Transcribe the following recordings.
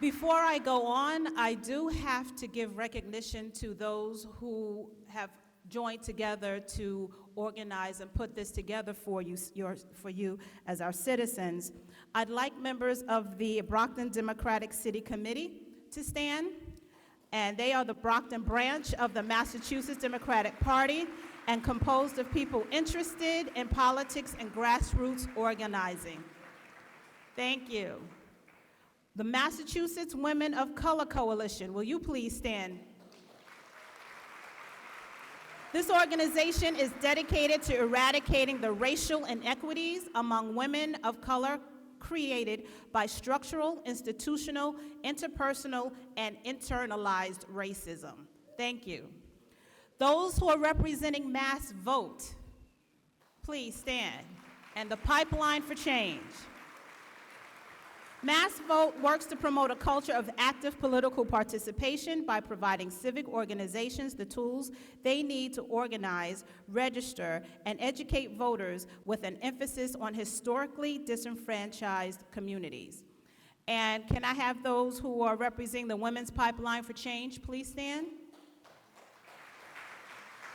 Before I go on, I do have to give recognition to those who have joined together to organize and put this together for you as our citizens. I'd like members of the Brockton Democratic City Committee to stand, and they are the Brockton branch of the Massachusetts Democratic Party and composed of people interested in politics and grassroots organizing. Thank you. The Massachusetts Women of Color Coalition, will you please stand? This organization is dedicated to eradicating the racial inequities among women of color created by structural, institutional, interpersonal, and internalized racism. Thank you. Those who are representing Mass Vote, please stand. And the Pipeline for Change. Mass Vote works to promote a culture of active political participation by providing civic organizations the tools they need to organize, register, and educate voters with an emphasis on historically disenfranchised communities. And can I have those who are representing the Women's Pipeline for Change please stand?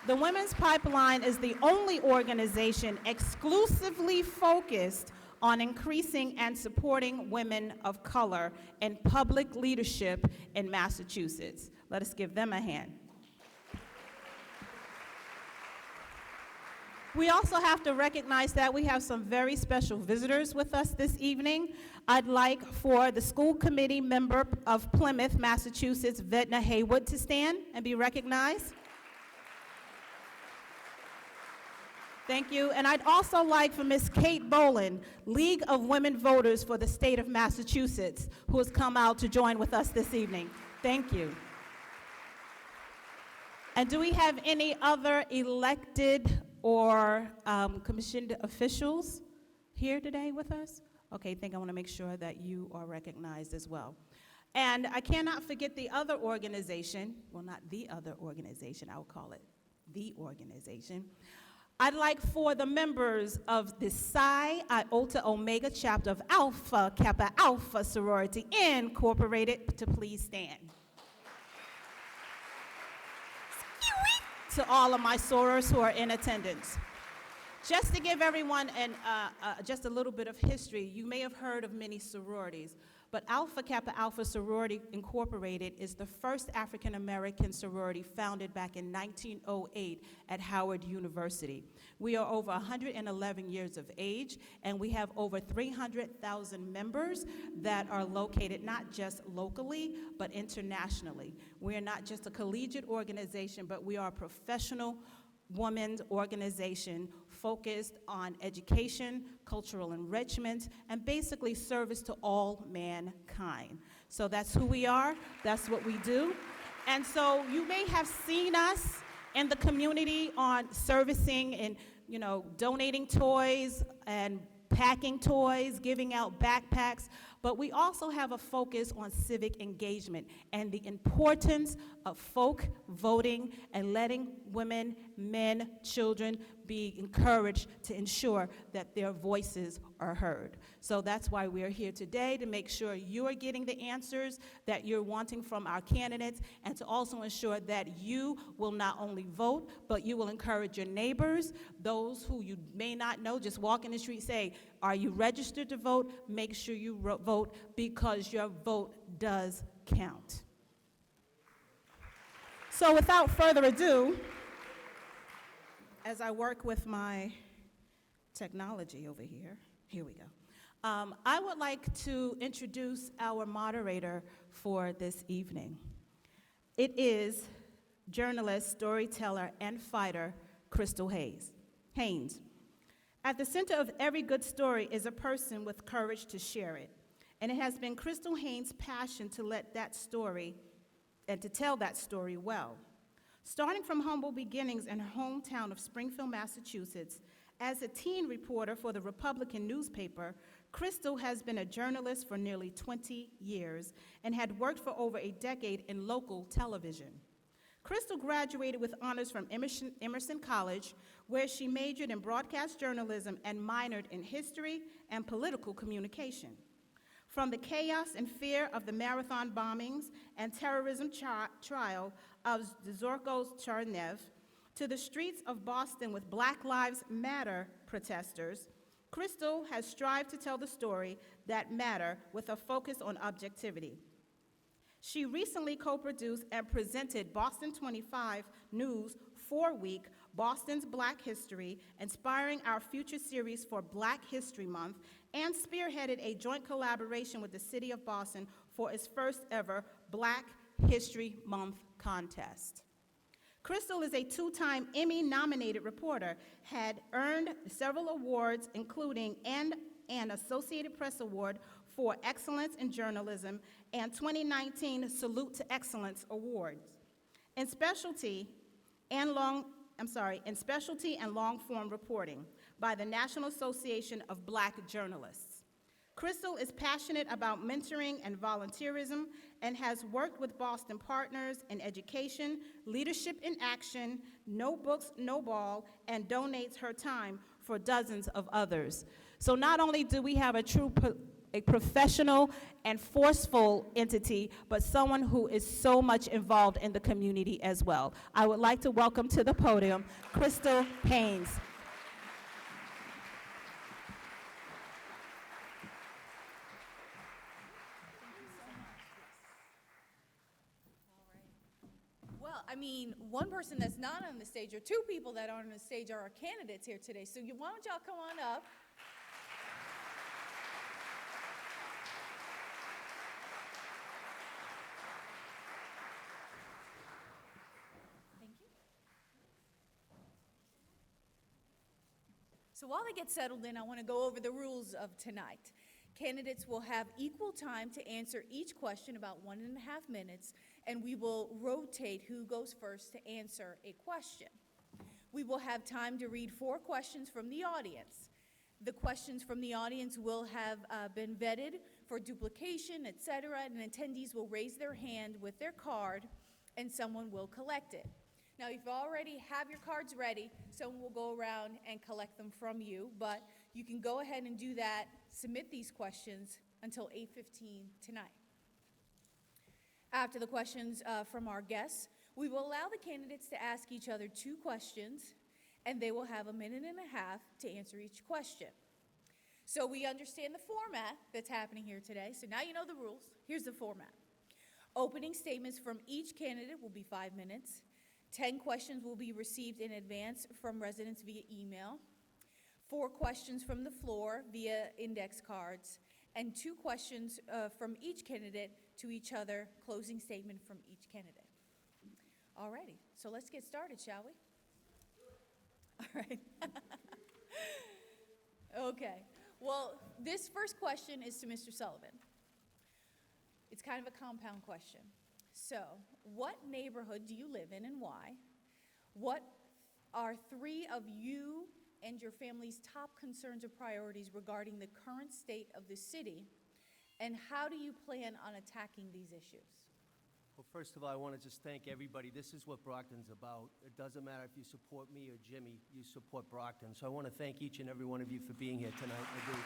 The Women's Pipeline is the only organization exclusively focused on increasing and supporting women of color in public leadership in Massachusetts. Let us give them a hand. We also have to recognize that we have some very special visitors with us this evening. I'd like for the school committee member of Plymouth, Massachusetts, Vedna Haywood, to stand and be recognized. Thank you. And I'd also like for Ms. Kate Boland, League of Women Voters for the state of Massachusetts, who has come out to join with us this evening. Thank you. And do we have any other elected or commissioned officials here today with us? Okay, I want to make sure that you are recognized as well. And I cannot forget the other organization, well, not the other organization, I'll call it the organization. I'd like for the members of the Psi Iota Omega chapter of Alpha Kappa Alpha Sorority Incorporated to please stand. To all of my sorors who are in attendance. Just to give everyone just a little bit of history, you may have heard of many sororities, but Alpha Kappa Alpha Sorority Incorporated is the first African-American sorority founded back in 1908 at Howard University. We are over 111 years of age, and we have over 300,000 members that are located not just locally, but internationally. We are not just a collegiate organization, but we are a professional women's organization focused on education, cultural enrichment, and basically service to all mankind. So that's who we are, that's what we do. And so you may have seen us in the community on servicing and, donating toys and packing toys, giving out backpacks, but we also have a focus on civic engagement and the importance of folk voting and letting women, men, children be encouraged to ensure that their voices are heard. So that's why we're here today, to make sure you're getting the answers that you're wanting from our candidates, and to also ensure that you will not only vote, but you will encourage your neighbors, those who you may not know, just walk in the street, say, are you registered to vote? Make sure you vote, because your vote does count. So without further ado, as I work with my technology over here, here we go. I would like to introduce our moderator for this evening. It is journalist, storyteller, and fighter, Crystal Haynes. At the center of every good story is a person with courage to share it. And it has been Crystal Haynes' passion to let that story and to tell that story well. Starting from humble beginnings in her hometown of Springfield, Massachusetts, as a teen reporter for the Republican newspaper, Crystal has been a journalist for nearly 20 years and had worked for over a decade in local television. Crystal graduated with honors from Emerson College, where she majored in broadcast journalism and minored in history and political communication. From the chaos and fear of the marathon bombings and terrorism trial of Zorko Chernev to the streets of Boston with Black Lives Matter protesters, Crystal has strived to tell the story that matter with a focus on objectivity. She recently co-produced and presented Boston 25 News 4-week Boston's Black History, Inspiring Our Future series for Black History Month, and spearheaded a joint collaboration with the City of Boston for its first ever Black History Month contest. Crystal is a two-time Emmy-nominated reporter, had earned several awards, including an Associated Press Award for Excellence in Journalism and 2019 Salute to Excellence Awards. In specialty and long-form reporting by the National Association of Black Journalists. Crystal is passionate about mentoring and volunteerism and has worked with Boston partners in education, leadership in action, No Books, No Ball, and donates her time for dozens of others. So not only do we have a professional and forceful entity, but someone who is so much involved in the community as well. I would like to welcome to the podium Crystal Haynes. Well, I mean, one person that's not on the stage, or two people that aren't on the stage, are our candidates here today. So why don't y'all come on up? Thank you. So while they get settled in, I want to go over the rules of tonight. Candidates will have equal time to answer each question, about 1.5 minutes, and we will rotate who goes first to answer a question. We will have time to read 4 questions from the audience. The questions from the audience will have been vetted for duplication, etc., and attendees will raise their hand with their card, and someone will collect it. Now, if you already have your cards ready, someone will go around and collect them from you, but you can go ahead and do that, submit these questions until 8:15 tonight. After the questions from our guests, we will allow the candidates to ask each other 2 questions, and they will have 1.5 minutes to answer each question. So we understand the format that's happening here today, so now you know the rules. Here's the format. Opening statements from each candidate will be 5 minutes. 10 questions will be received in advance from residents via email, 4 questions from the floor via index cards, and 2 questions from each candidate to each other, closing statement from each candidate. All righty, so let's get started, shall we? All right. Okay, well, this first question is to Mr. Sullivan. It's kind of a compound question. So, what neighborhood do you live in and why? What are 3 of you and your family's top concerns or priorities regarding the current state of the city? And how do you plan on attacking these issues? Well, first of all, I want to just thank everybody. This is what Brockton's about. It doesn't matter if you support me or Jimmy, you support Brockton. So I want to thank each and every one of you for being here tonight. I do.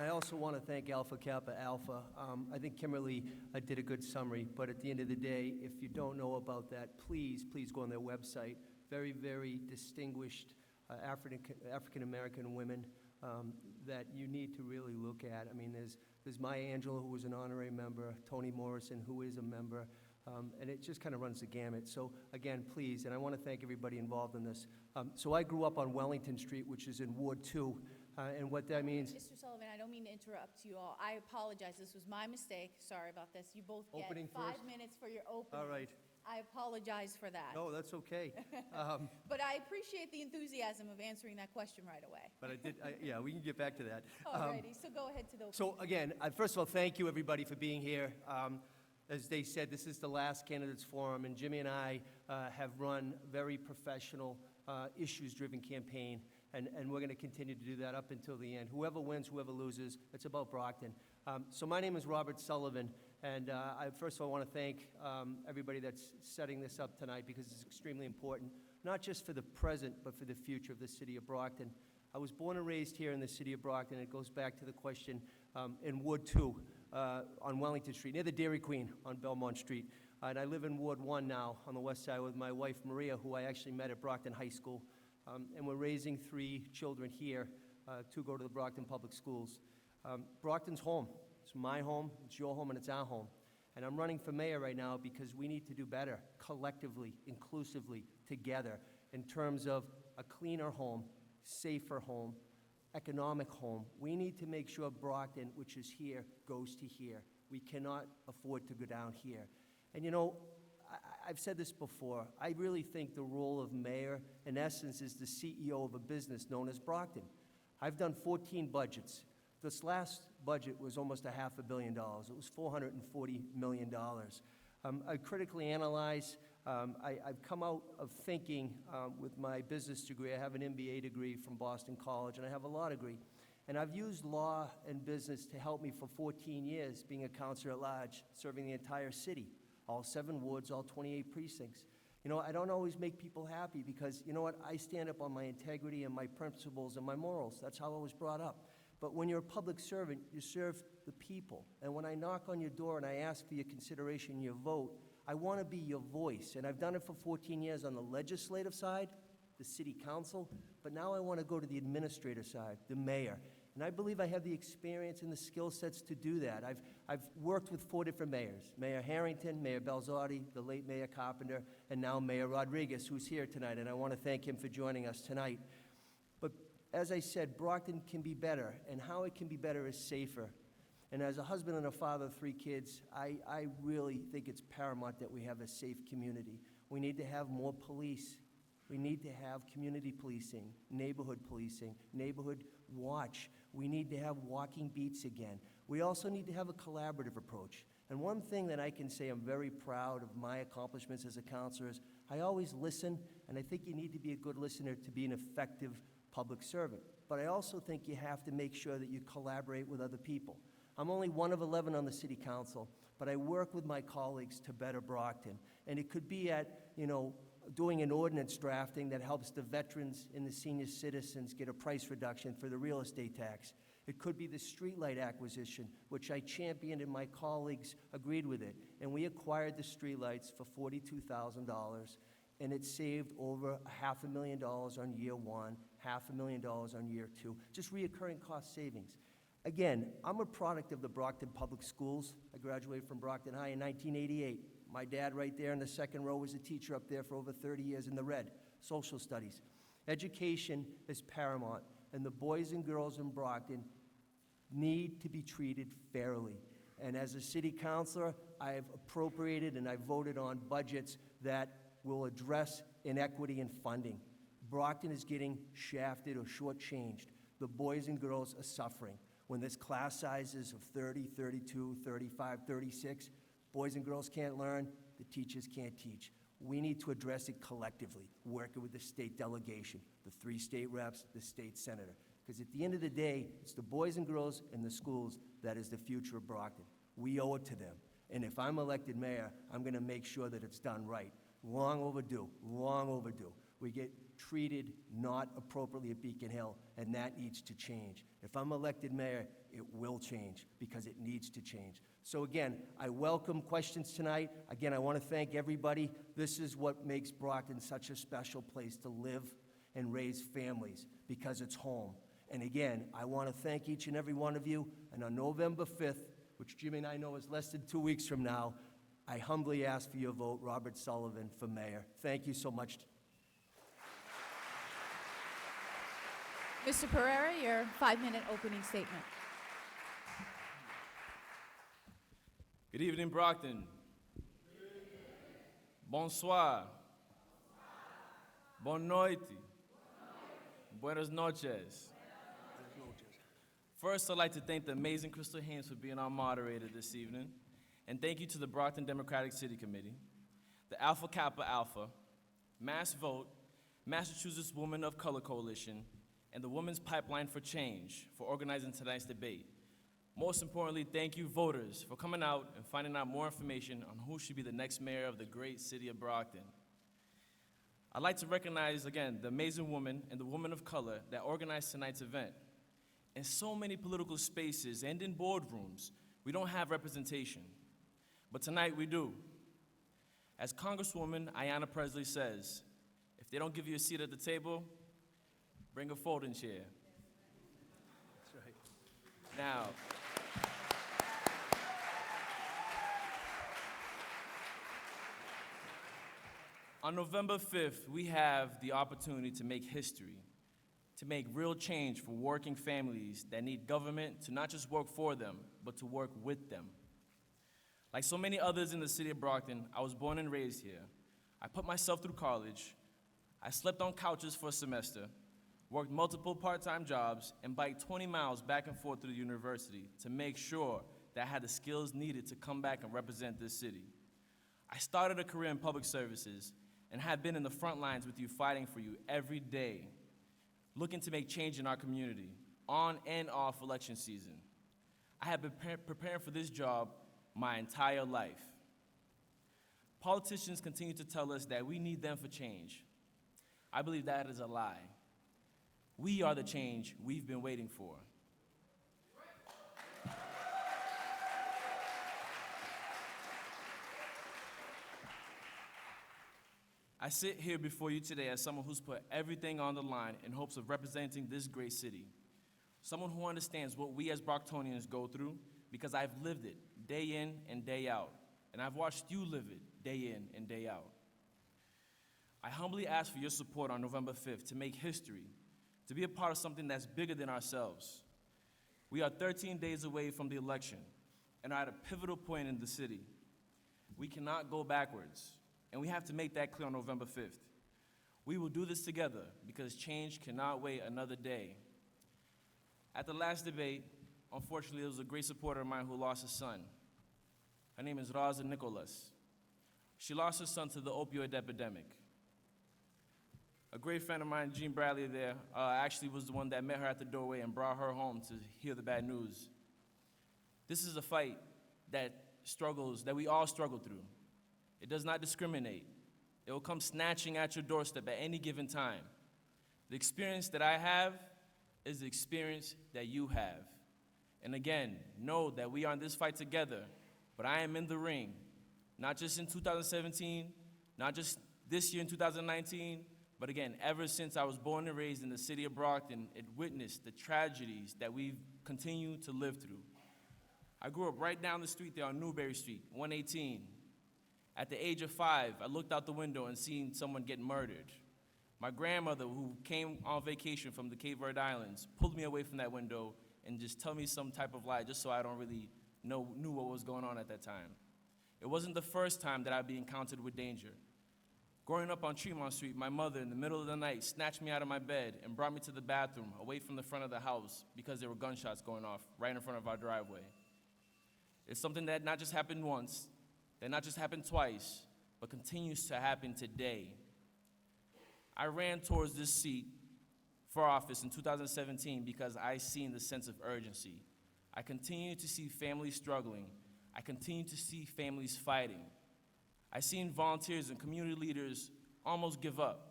I also want to thank Alpha Kappa Alpha. I think Kimberly did a good summary, but at the end of the day, if you don't know about that, please go on their website. Very, very distinguished African-American women that you need to really look at. I mean, there's Maya Angelou, who was an honorary member, Toni Morrison, who is a member, and it just kind of runs the gamut. So again, please, and I want to thank everybody involved in this. So I grew up on Wellington Street, which is in Ward 2, and what that means... Mr. Sullivan, I don't mean to interrupt you all. I apologize. This was my mistake. Sorry about this. You both get Opening 5 first? minutes for your opening. All right. I apologize for that. No, that's okay. But I appreciate the enthusiasm of answering that question right away. But yeah, we can get back to that. Alrighty, so go ahead to the opening. So again, first of all, thank you everybody for being here. As they said, this is the last candidates forum, and Jimmy and I have run very professional, issues-driven campaign, and we're going to continue to do that up until the end. Whoever wins, whoever loses, it's about Brockton. So my name is Robert Sullivan, and first of all, I want to thank everybody that's setting this up tonight because it's extremely important. not just for the present, but for the future of the city of Brockton. I was born and raised here in the city of Brockton. It goes back to the question in Ward 2 on Wellington Street, near the Dairy Queen on Belmont Street. And I live in Ward 1 now on the west side with my wife, Maria, who I actually met at Brockton High School. And we're raising 3 children here to go to the Brockton Public Schools. Brockton's home. It's my home, it's your home, and it's our home. And I'm running for mayor right now because we need to do better, collectively, inclusively, together, in terms of a cleaner home, safer home, economic home. We need to make sure Brockton, which is here, goes to here. We cannot afford to go down here. And you know, I've said this before, I really think the role of mayor, in essence, is the CEO of a business known as Brockton. I've done 14 budgets. This last budget was almost $500 million. It was $440 million. I critically analyze. I've come out of thinking with my business degree. I have an MBA degree from Boston College, and I have a law degree. And I've used law and business to help me for 14 years, being a counselor at large, serving the entire city, all 7 wards, all 28 precincts. You know, I don't always make people happy because, you know what, I stand up on my integrity and my principles and my morals. That's how I was brought up. But when you're a public servant, you serve the people. And when I knock on your door and I ask for your consideration, your vote, I want to be your voice. And I've done it for 14 years on the legislative side, the city council, but now I want to go to the administrator side, the mayor. And I believe I have the experience and the skill sets to do that. I've worked with 4 different mayors, Mayor Harrington, Mayor Belzotti, the late Mayor Carpenter, and now Mayor Rodriguez, who's here tonight, and I want to thank him for joining us tonight. But as I said, Brockton can be better, and how it can be better is safer. And as a husband and a father of 3 kids, I really think it's paramount that we have a safe community. We need to have more police. We need to have community policing, neighborhood watch. We need to have walking beats again. We also need to have a collaborative approach. And one thing that I can say I'm very proud of my accomplishments as a counselor is I always listen, and I think you need to be a good listener to be an effective public servant. But I also think you have to make sure that you collaborate with other people. I'm only one of 11 on the city council, but I work with my colleagues to better Brockton. And it could be at, you know, doing an ordinance drafting that helps the veterans and the senior citizens get a price reduction for the real estate tax. It could be the streetlight acquisition, which I championed and my colleagues agreed with it. And we acquired the streetlights for $42,000, and it saved over $500,000 on year 1, $500,000 on year 2, just reoccurring cost savings. Again, I'm a product of the Brockton Public Schools. I graduated from Brockton High in 1988. My dad right there in the second row was a teacher up there for over 30 years in the red, social studies. Education is paramount, and the boys and girls in Brockton need to be treated fairly. And as a city councilor, I have appropriated and I voted on budgets that will address inequity in funding. Brockton is getting shafted or shortchanged. The boys and girls are suffering. When there's class sizes of 30, 32, 35, 36, boys and girls can't learn, the teachers can't teach. We need to address it collectively, working with the state delegation, the 3 state reps, the state senator. Because at the end of the day, it's the boys and girls in the schools that is the future of Brockton. We owe it to them. And if I'm elected mayor, I'm going to make sure that it's done right. Long overdue, long overdue. We get treated not appropriately at Beacon Hill, and that needs to change. If I'm elected mayor, it will change because it needs to change. So again, I welcome questions tonight. Again, I want to thank everybody. This is what makes Brockton such a special place to live and raise families, because it's home. And again, I want to thank each and every one of you. And on November 5th, which Jimmy and I know is less than 2 weeks from now, I humbly ask for your vote, Robert Sullivan, for mayor. Thank you so much. Mr. Pereira, your 5-minute opening statement. Good evening, Brockton. Bonsoir. Bonne noite. Buenas noches. First, I'd like to thank the amazing Crystal Haynes for being our moderator this evening. And thank you to the Brockton Democratic City Committee, the Alpha Kappa Alpha, Mass Vote, Massachusetts Women of Color Coalition, and the Women's Pipeline for Change for organizing tonight's debate. Most importantly, thank you, voters, for coming out and finding out more information on who should be the next mayor of the great city of Brockton. I'd like to recognize, again, the amazing woman and the woman of color that organized tonight's event. In so many political spaces and in boardrooms, we don't have representation. But tonight we do. As Congresswoman Ayanna Presley says, if they don't give you a seat at the table, bring a folding chair. That's right. Now, on November 5th, we have the opportunity to make history, to make real change for working families that need government to not just work for them, but to work with them. Like so many others in the city of Brockton, I was born and raised here. I put myself through college. I slept on couches for a semester, worked multiple part-time jobs, and biked 20 miles back and forth to the university to make sure that I had the skills needed to come back and represent this city. I started a career in public services and have been in the front lines with you, fighting for you every day, looking to make change in our community, on and off election season. I have been preparing for this job my entire life. Politicians continue to tell us that we need them for change. I believe that is a lie. We are the change we've been waiting for. I sit here before you today as someone who's put everything on the line in hopes of representing this great city. Someone who understands what we as Brocktonians go through, because I've lived it day in and day out, and I've watched you live it day in and day out. I humbly ask for your support on November 5th to make history, to be a part of something that's bigger than ourselves. We are 13 days away from the election and are at a pivotal point in the city. We cannot go backwards, and we have to make that clear on November 5th. We will do this together because change cannot wait another day. At the last debate, unfortunately, there was a great supporter of mine who lost his son. Her name is Raza Nicholas. She lost her son to the opioid epidemic. A great friend of mine, Gene Bradley there, actually was the one that met her at the doorway and brought her home to hear the bad news. This is a fight that we all struggle through. It does not discriminate. It will come snatching at your doorstep at any given time. The experience that I have is the experience that you have. And again, know that we are in this fight together, but I am in the ring, not just in 2017, not just this year in 2019, but again, ever since I was born and raised in the city of Brockton, it witnessed the tragedies that we've continued to live through. I grew up right down the street there on Newberry Street, 118. At the age of 5, I looked out the window and seen someone get murdered. My grandmother, who came on vacation from the Cape Verde Islands, pulled me away from that window and just tell me some type of lie just so I don't really knew what was going on at that time. It wasn't the first time that I'd be encountered with danger. Growing up on Tremont Street, my mother, in the middle of the night, snatched me out of my bed and brought me to the bathroom away from the front of the house because there were gunshots going off right in front of our driveway. It's something that not just happened once, that not just happened twice, but continues to happen today. I ran towards this seat for office in 2017 because I seen the sense of urgency. I continue to see families struggling. I continue to see families fighting. I seen volunteers and community leaders almost give up.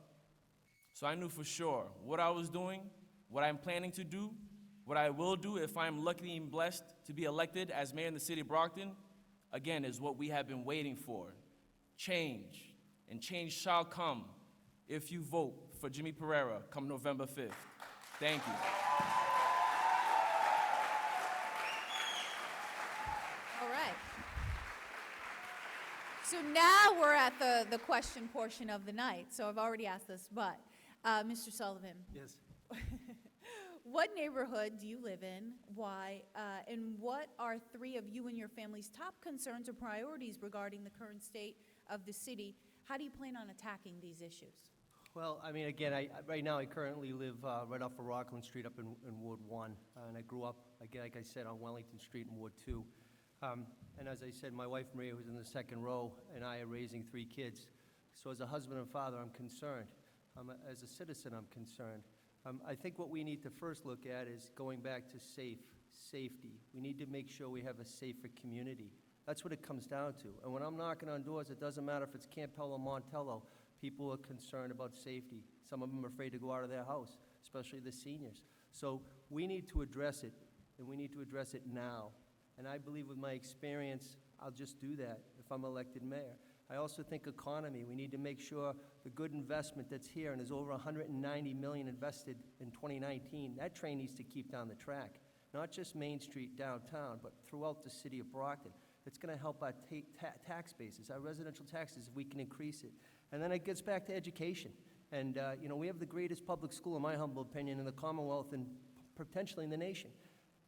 So I knew for sure what I was doing, what I'm planning to do, what I will do if I'm lucky and blessed to be elected as mayor in the city of Brockton, again, is what we have been waiting for. Change. And change shall come if you vote for Jimmy Pereira come November 5th. Thank you. All right. So now we're at the question portion of the night. So I've already asked this, but Mr. Sullivan, Yes. what neighborhood do you live in? Why? And what are 3 of you and your family's top concerns or priorities regarding the current state of the city? How do you plan on attacking these issues? Well, I mean, again, right now I currently live right off of Rockland Street up in Ward 1, and I grew up, again, like I said, on Wellington Street in Ward 2. And as I said, my wife Maria, who's in the second row, and I are raising 3 kids. So as a husband and father, I'm concerned. As a citizen, I'm concerned. I think what we need to first look at is going back to safety. We need to make sure we have a safer community. That's what it comes down to. And when I'm knocking on doors, it doesn't matter if it's Campbell or Montello. People are concerned about safety. Some of them are afraid to go out of their house, especially the seniors. So we need to address it, and we need to address it now. And I believe with my experience, I'll just do that if I'm elected mayor. I also think economy. We need to make sure the good investment that's here, and there's over $190 million invested in 2019, that train needs to keep down the track. Not just Main Street downtown, but throughout the city of Brockton. It's going to help our tax bases, our residential taxes, if we can increase it. And then it gets back to education. And, we have the greatest public school, in my humble opinion, in the Commonwealth and potentially in the nation.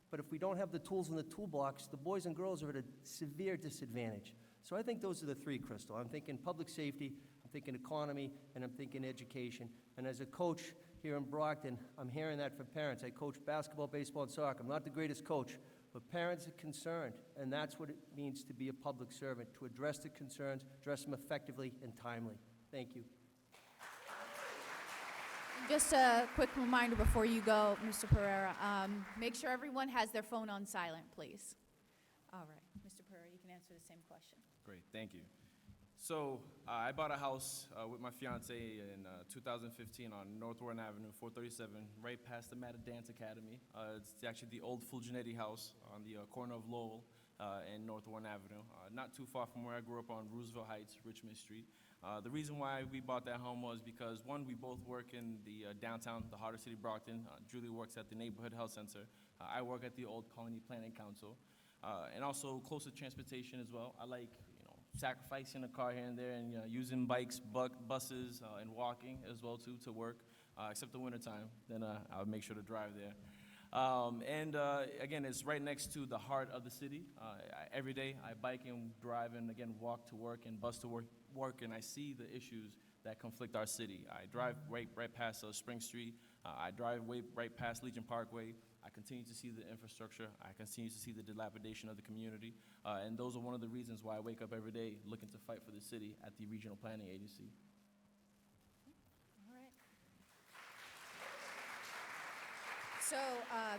But if we don't have the tools in the toolbox, the boys and girls are at a severe disadvantage. So I think those are the three, Crystal. I'm thinking public safety, I'm thinking economy, and I'm thinking education. And as a coach here in Brockton, I'm hearing that from parents. I coach basketball, baseball, and soccer. I'm not the greatest coach, but parents are concerned, and that's what it means to be a public servant, to address the concerns, address them effectively and timely. Thank you. Just a quick reminder before you go, Mr. Pereira, make sure everyone has their phone on silent, please. All right, Mr. Pereira, you can answer the same question. Great, thank you. So I bought a house with my fiance in 2015 on North Warren Avenue, 437, right past the Matta Dance Academy. It's actually the old Fulginetti house on the corner of Lowell and North Warren Avenue, not too far from where I grew up on Roosevelt Heights, Richmond Street. The reason why we bought that home was because, one, we both work in the downtown, the heart of city Brockton. Julie works at the Neighborhood Health Center. I work at the Old Colony Planning Council. And also close to transportation as well. I like, sacrificing a car here and there and using bikes, buses, and walking as well too to work, except the wintertime. Then I'll make sure to drive there. Again, it's right next to the heart of the city. Every day I bike and drive and again walk to work and bus to work, and I see the issues that conflict our city. I drive right past Spring Street. I drive right past Legion Parkway. I continue to see the infrastructure. I continue to see the dilapidation of the community. And those are one of the reasons why I wake up every day looking to fight for the city at the Regional Planning Agency. All right. So,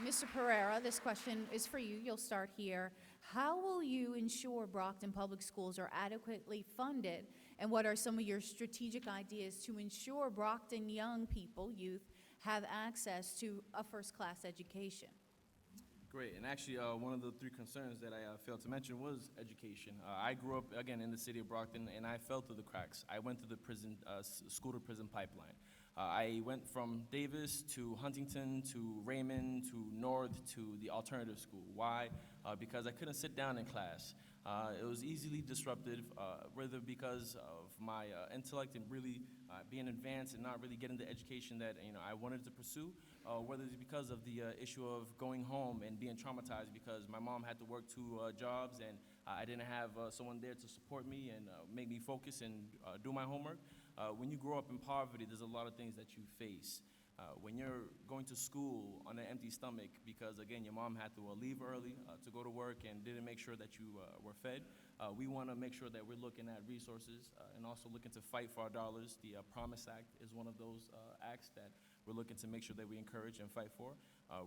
Mr. Pereira, this question is for you. You'll start here. How will you ensure Brockton Public Schools are adequately funded, and what are some of your strategic ideas to ensure Brockton young people, youth, have access to a first-class education? Great, and actually one of the three concerns that I failed to mention was education. I grew up, again, in the city of Brockton, and I fell through the cracks. I went through the prison, school-to-prison pipeline. I went from Davis to Huntington to Raymond to North to the alternative school. Why? Because I couldn't sit down in class. It was easily disruptive, whether because of my intellect and really being advanced and not really getting the education that I wanted to pursue, whether it's because of the issue of going home and being traumatized because my mom had to work two jobs and I didn't have someone there to support me and make me focus and do my homework. When you grow up in poverty, there's a lot of things that you face. When you're going to school on an empty stomach because, again, your mom had to leave early to go to work and didn't make sure that you were fed, we want to make sure that we're looking at resources and also looking to fight for our dollars. The Promise Act is one of those acts that we're looking to make sure that we encourage and fight for.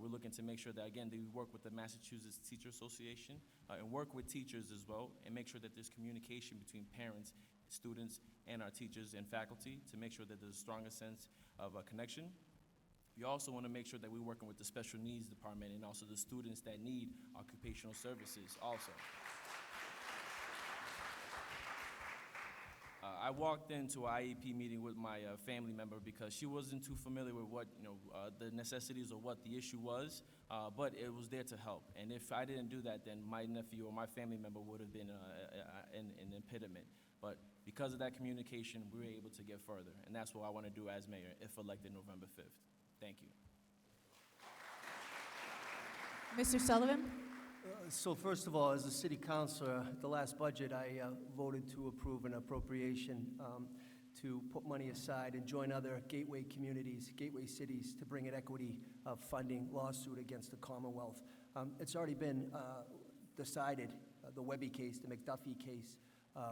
We're looking to make sure that, again, that we work with the Massachusetts Teacher Association and work with teachers as well and make sure that there's communication between parents, students, and our teachers and faculty to make sure that there's a stronger sense of a connection. We also want to make sure that we're working with the special needs department and also the students that need occupational services also. I walked into an IEP meeting with my family member because she wasn't too familiar with what, the necessities or what the issue was, but it was there to help. And if I didn't do that, then my nephew or my family member would have been an impediment. But because of that communication, we were able to get further. And that's what I want to do as mayor if elected November 5th. Thank you. Mr. Sullivan? So first of all, as a city councilor, at the last budget, I voted to approve an appropriation to put money aside and join other gateway communities, gateway cities, to bring an equity funding lawsuit against the Commonwealth. It's already been decided, the Webby case, the McDuffie case,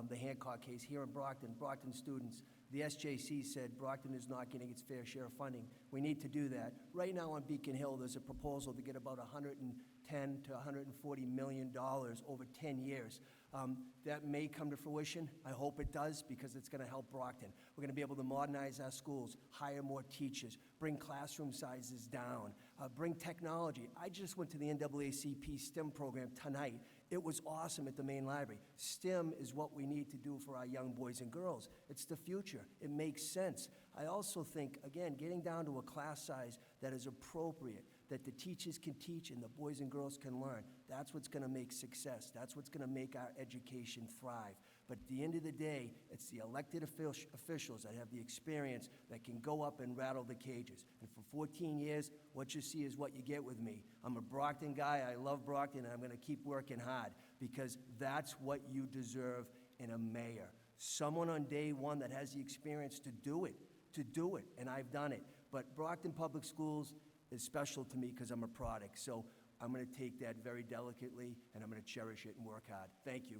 the Hancock case here in Brockton, Brockton students. The SJC said Brockton is not getting its fair share of funding. We need to do that. Right now on Beacon Hill, there's a proposal to get about $110 to $140 million over 10 years. That may come to fruition. I hope it does, because it's going to help Brockton. We're going to be able to modernize our schools, hire more teachers, bring classroom sizes down, bring technology. I just went to the NAACP STEM program tonight. It was awesome at the main library. STEM is what we need to do for our young boys and girls. It's the future. It makes sense. I also think, again, getting down to a class size that is appropriate, that the teachers can teach and the boys and girls can learn. That's what's going to make success. That's what's going to make our education thrive. But at the end of the day, it's the elected officials that have the experience that can go up and rattle the cages. And for 14 years, what you see is what you get with me. I'm a Brockton guy. I love Brockton, and I'm going to keep working hard, because that's what you deserve in a mayor. Someone on day one that has the experience to do it, and I've done it. But Brockton Public Schools is special to me because I'm a product. So I'm going to take that very delicately, and I'm going to cherish it and work hard. Thank you.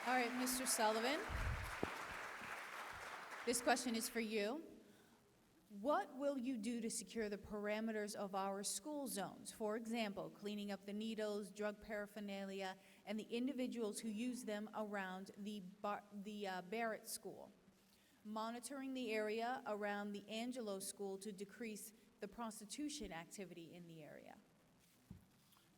All right, Mr. Sullivan. This question is for you. What will you do to secure the parameters of our school zones? For example, cleaning up the needles, drug paraphernalia, and the individuals who use them around the Barrett School. Monitoring the area around the Angelo School to decrease the prostitution activity in the area.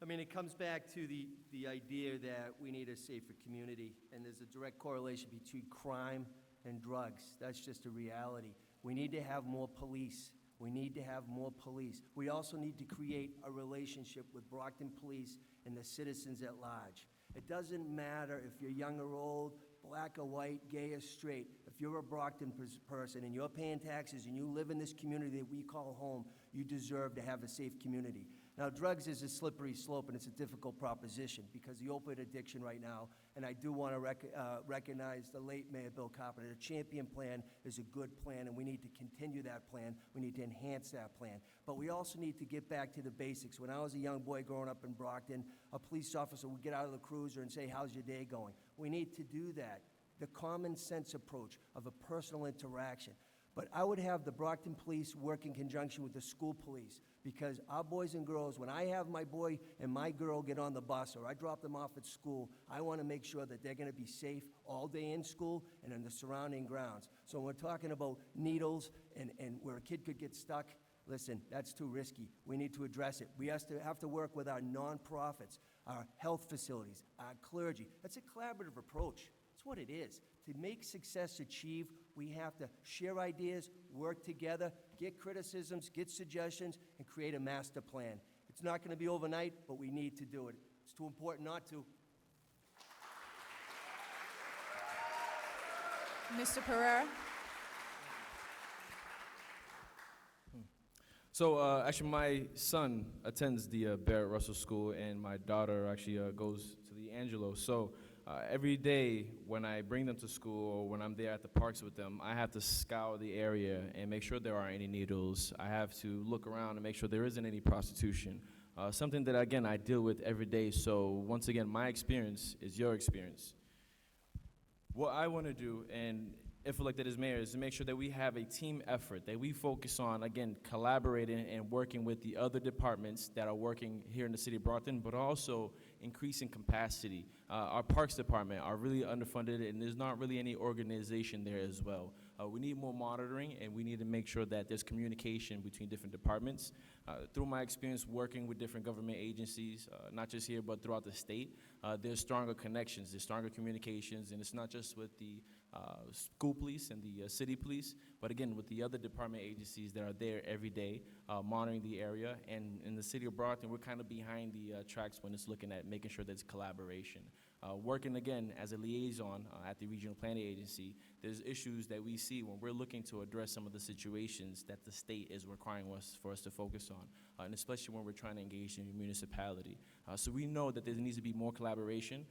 I mean, it comes back to the idea that we need a safer community, and there's a direct correlation between crime and drugs. That's just a reality. We need to have more police. We need to have more police. We also need to create a relationship with Brockton Police and the citizens at large. It doesn't matter if you're young or old, black or white, gay or straight. If you're a Brockton person and you're paying taxes and you live in this community that we call home, you deserve to have a safe community. Now, drugs is a slippery slope, and it's a difficult proposition because the opiate addiction right now, and I do want to recognize the late Mayor Bill Carpenter. The Champion Plan is a good plan, and we need to continue that plan. We need to enhance that plan. But we also need to get back to the basics. When I was a young boy growing up in Brockton, a police officer would get out of the cruiser and say, "How's your day going?" We need to do that. The common sense approach of a personal interaction. But I would have the Brockton Police work in conjunction with the school police, because our boys and girls, when I have my boy and my girl get on the bus or I drop them off at school, I want to make sure that they're going to be safe all day in school and in the surrounding grounds. So when we're talking about needles and where a kid could get stuck, listen, that's too risky. We need to address it. We have to work with our nonprofits, our health facilities, our clergy. That's a collaborative approach. That's what it is. To make success achieved, we have to share ideas, work together, get criticisms, get suggestions, and create a master plan. It's not going to be overnight, but we need to do it. It's too important not to. Mr. Pereira? So actually, my son attends the Barrett Russell School, and my daughter actually goes to the Angelo. So every day when I bring them to school or when I'm there at the parks with them, I have to scour the area and make sure there aren't any needles. I have to look around and make sure there isn't any prostitution. Something that, again, I deal with every day. So once again, my experience is your experience. What I want to do, and if elected as mayor, is to make sure that we have a team effort, that we focus on, again, collaborating and working with the other departments that are working here in the city of Brockton, but also increasing capacity. Our parks department are really underfunded, and there's not really any organization there as well. We need more monitoring, and we need to make sure that there's communication between different departments. Through my experience working with different government agencies, not just here but throughout the state, there's stronger connections, there's stronger communications, and it's not just with the school police and the city police, but again with the other department agencies that are there every day monitoring the area. And in the city of Brockton, we're kind of behind the tracks when it's looking at making sure there's collaboration. Working again as a liaison at the regional planning agency, there's issues that we see when we're looking to address some of the situations that the state is requiring for us to focus on, and especially when we're trying to engage in a municipality. So we know that there needs to be more collaboration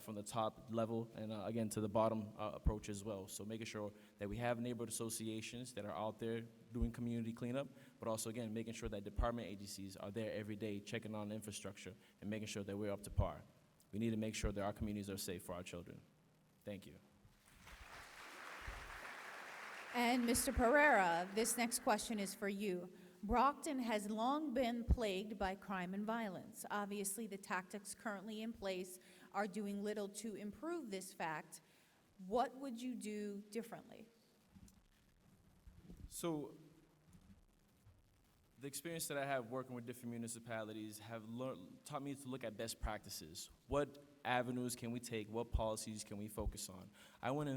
from the top level and again to the bottom approach as well. So making sure that we have neighborhood associations that are out there doing community cleanup, but also again making sure that department agencies are there every day checking on the infrastructure and making sure that we're up to par. We need to make sure that our communities are safe for our children. Thank you. And Mr. Pereira, this next question is for you. Brockton has long been plagued by crime and violence. Obviously, the tactics currently in place are doing little to improve this fact. What would you do differently? So, the experience that I have working with different municipalities have taught me to look at best practices. What avenues can we take? What policies can we focus on? I want to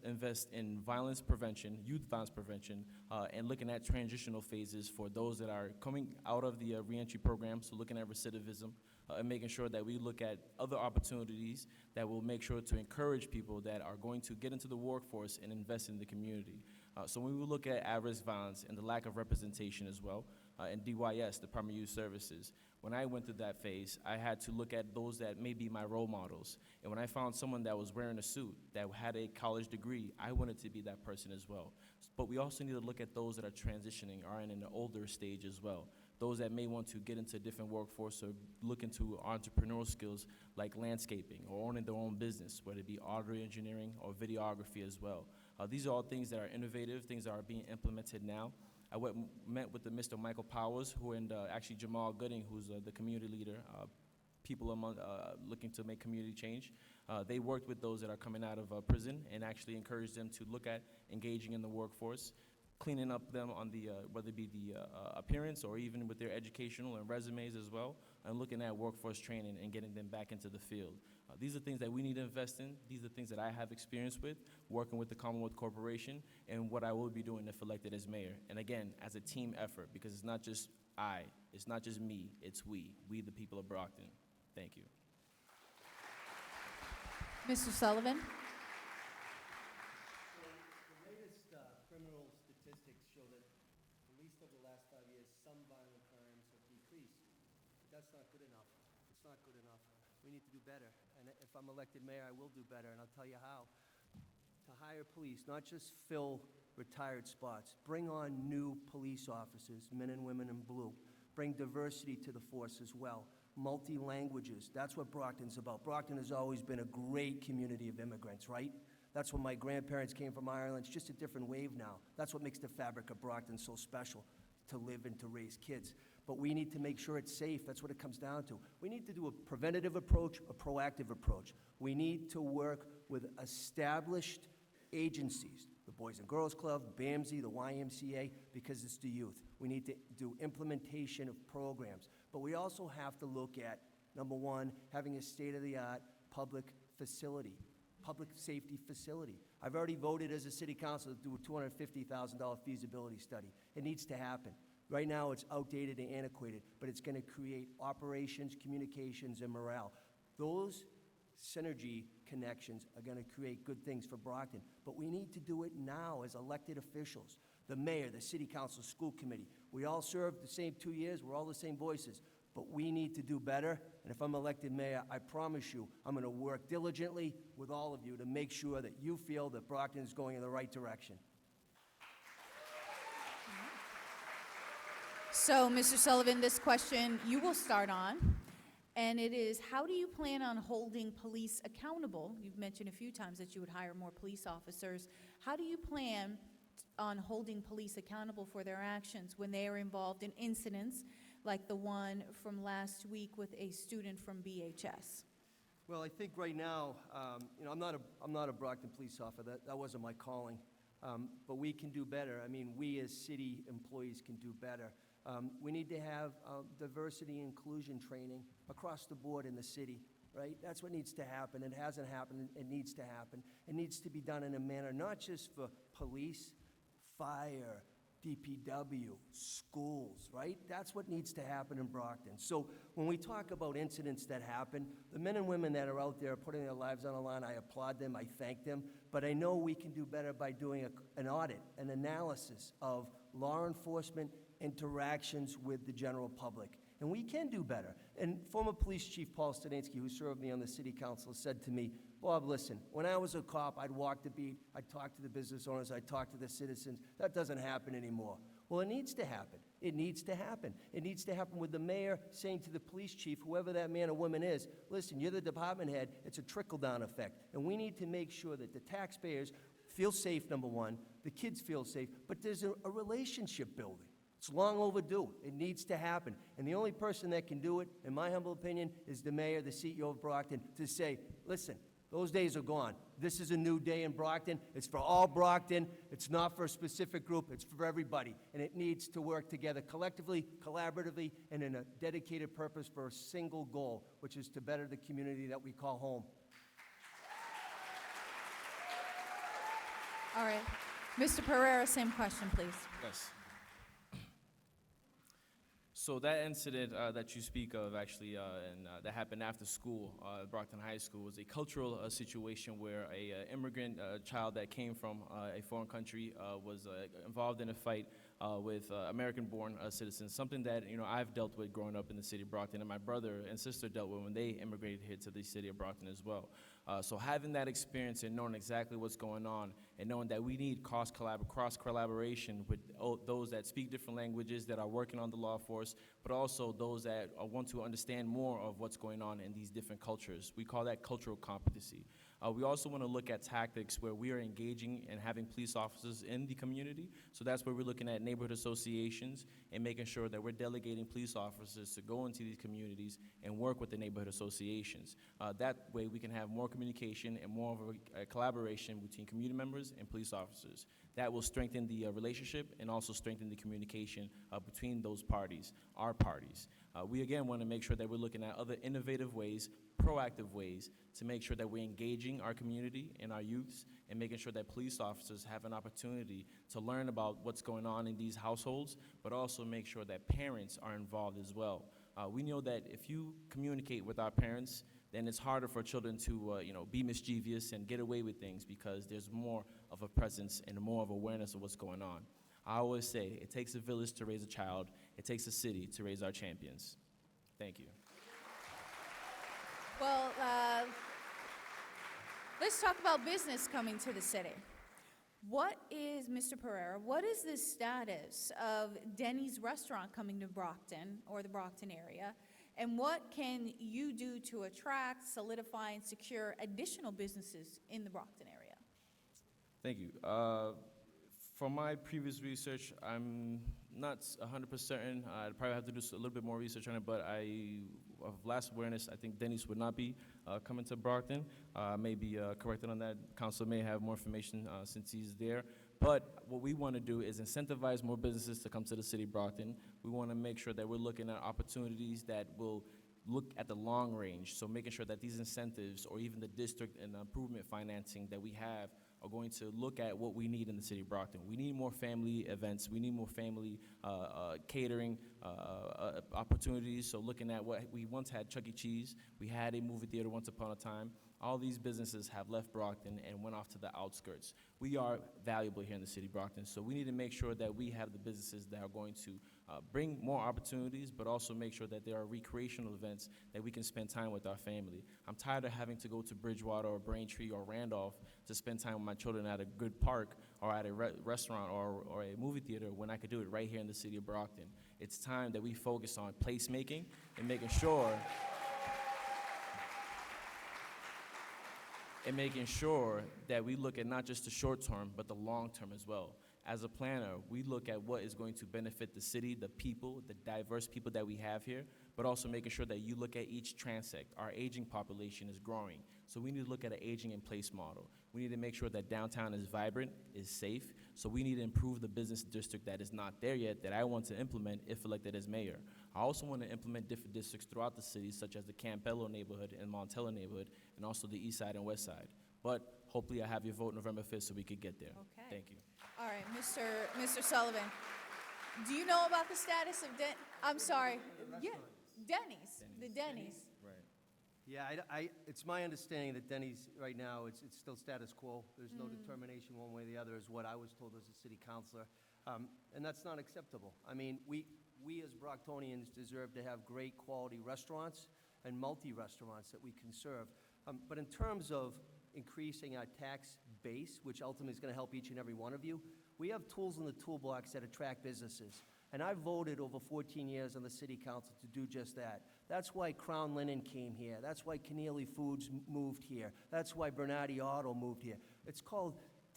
invest in violence prevention, youth violence prevention, and looking at transitional phases for those that are coming out of the reentry program, so looking at recidivism, and making sure that we look at other opportunities that will make sure to encourage people that are going to get into the workforce and invest in the community. So when we look at at-risk violence and the lack of representation as well, and DYS, the Primary Youth Services, when I went through that phase, I had to look at those that may be my role models. And when I found someone that was wearing a suit, that had a college degree, I wanted to be that person as well. But we also need to look at those that are transitioning, are in an older stage as well. Those that may want to get into a different workforce or look into entrepreneurial skills like landscaping or owning their own business, whether it be audio engineering or videography as well. These are all things that are innovative, things that are being implemented now. I met with Mr. Michael Powers, and actually Jamal Gooding, who's the community leader, people among looking to make community change. They worked with those that are coming out of prison and actually encouraged them to look at engaging in the workforce, cleaning up them on the, whether it be the appearance or even with their educational and resumes as well, and looking at workforce training and getting them back into the field. These are things that we need to invest in. These are things that I have experience with, working with the Commonwealth Corporation, and what I will be doing if elected as mayor. And again, as a team effort, because it's not just it's not just me, it's we the people of Brockton. Thank you. Mr. Sullivan? The latest criminal statistics show that, at least over the last 5 years, some violent crimes have decreased. But that's not good enough. It's not good enough. We need to do better. And if I'm elected mayor, I will do better, and I'll tell you how. To hire police, not just fill retired spots. Bring on new police officers, men and women in blue. Bring diversity to the force as well. Multi-languages, that's what Brockton's about. Brockton has always been a great community of immigrants, right? That's when my grandparents came from Ireland. It's just a different wave now. That's what makes the fabric of Brockton so special, to live and to raise kids. But we need to make sure it's safe. That's what it comes down to. We need to do a preventative approach, a proactive approach. We need to work with established agencies, the Boys and Girls Club, BAMSI, the YMCA, because it's the youth. We need to do implementation of programs. But we also have to look at, number one, having a state-of-the-art public facility, public safety facility. I've already voted as a city council to do a $250,000 feasibility study. It needs to happen. Right now, it's outdated and antiquated, but it's going to create operations, communications, and morale. Those synergy connections are going to create good things for Brockton, but we need to do it now as elected officials. The mayor, the city council, school committee, we all served the same 2 years, we're all the same voices, but we need to do better, and if I'm elected mayor, I promise you, I'm going to work diligently with all of you to make sure that you feel that Brockton is going in the right direction. So, Mr. Sullivan, this question you will start on, and it is, how do you plan on holding police accountable? You've mentioned a few times that you would hire more police officers. How do you plan on holding police accountable for their actions when they are involved in incidents like the one from last week with a student from BHS? Well, I think right now, I'm not a Brockton police officer. That wasn't my calling. But we can do better. I mean, we as city employees can do better. We need to have diversity and inclusion training across the board in the city, right? That's what needs to happen. It hasn't happened. It needs to happen. It needs to be done in a manner not just for police, fire, DPW, schools, right? That's what needs to happen in Brockton. So when we talk about incidents that happen, the men and women that are out there putting their lives on the line, I applaud them, I thank them, but I know we can do better by doing an audit, an analysis of law enforcement interactions with the general public. And we can do better. And former police chief Paul Stadinsky, who served me on the city council, said to me, Bob, listen, when I was a cop, I'd walk the beat, I'd talk to the business owners, I'd talk to the citizens. That doesn't happen anymore. Well, it needs to happen. It needs to happen. It needs to happen with the mayor saying to the police chief, whoever that man or woman is, listen, you're the department head, it's a trickle-down effect. And we need to make sure that the taxpayers feel safe, number one, the kids feel safe, but there's a relationship building. It's long overdue. It needs to happen. And the only person that can do it, in my humble opinion, is the mayor, the CEO of Brockton, to say, listen, those days are gone. This is a new day in Brockton. It's for all Brockton. It's not for a specific group. It's for everybody. And it needs to work together collectively, collaboratively, and in a dedicated purpose for a single goal, which is to better the community that we call home. All right. Mr. Pereira, same question, please. Yes. So that incident that you speak of, actually, that happened after school at Brockton High School, was a cultural situation where a immigrant child that came from a foreign country was involved in a fight with American-born citizens, something that I've dealt with growing up in the city of Brockton, and my brother and sister dealt with when they immigrated here to the city of Brockton as well. So having that experience and knowing exactly what's going on, and knowing that we need cross collaboration with those that speak different languages, that are working on the law force, but also those that want to understand more of what's going on in these different cultures. We call that cultural competency. We also want to look at tactics where we are engaging and having police officers in the community. So that's where we're looking at neighborhood associations and making sure that we're delegating police officers to go into these communities and work with the neighborhood associations. That way we can have more communication and more of a collaboration between community members and police officers. That will strengthen the relationship and also strengthen the communication between those parties, our parties. We again want to make sure that we're looking at other innovative ways, proactive ways, to make sure that we're engaging our community and our youths and making sure that police officers have an opportunity to learn about what's going on in these households, but also make sure that parents are involved as well. We know that if you communicate with our parents, then it's harder for children to be mischievous and get away with things because there's more of a presence and more of awareness of what's going on. I always say it takes a village to raise a child. It takes a city to raise our champions. Thank you. Well, let's talk about business coming to the city. Mr. Pereira, what is the status of Denny's restaurant coming to Brockton or the Brockton area? And what can you do to attract, solidify, and secure additional businesses in the Brockton area? Thank you. From my previous research, I'm not 100% certain. I'd probably have to do a little bit more research on it, but of last awareness, I think Denny's would not be coming to Brockton. May be corrected on that. Council may have more information since he's there. But what we want to do is incentivize more businesses to come to the city of Brockton. We want to make sure that we're looking at opportunities that will look at the long range. So making sure that these incentives or even the district and the improvement financing that we have are going to look at what we need in the city of Brockton. We need more family events. We need more family catering opportunities. So looking at what we once had, Chuck E. Cheese. We had a movie theater once upon a time. All these businesses have left Brockton and went off to the outskirts. We are valuable here in the city of Brockton, so we need to make sure that we have the businesses that are going to bring more opportunities, but also make sure that there are recreational events that we can spend time with our family. I'm tired of having to go to Bridgewater or Braintree or Randolph to spend time with my children at a good park or at a restaurant or a movie theater when I could do it right here in the city of Brockton. It's time that we focus on placemaking and making sure that we look at not just the short term, but the long term as well. As a planner, we look at what is going to benefit the city, the people, the diverse people that we have here, but also making sure that you look at each transect. Our aging population is growing, so we need to look at an aging in place model. We need to make sure that downtown is vibrant, is safe, so we need to improve the business district that is not there yet that I want to implement if elected as mayor. I also want to implement different districts throughout the city, such as the Campbello neighborhood and Montello neighborhood, and also the east side and west side. But hopefully I have your vote November 5th so we could get there. Okay. Thank you. All right, Mr. Sullivan, do you know about the status of Denny's, the Denny's? Right. Yeah, it's my understanding that Denny's, right now, it's still status quo. There's no determination one way or the other, is what I was told as a city councilor. And that's not acceptable. I mean, we as Brocktonians deserve to have great quality restaurants and multi-restaurants that we can serve. But in terms of increasing our tax base, which ultimately is going to help each and every one of you, we have tools in the toolbox that attract businesses. And I voted over 14 years on the city council to do just that. That's why Crown Linen came here. That's why Keneally Foods moved here. That's why Bernardi Auto moved here. It's called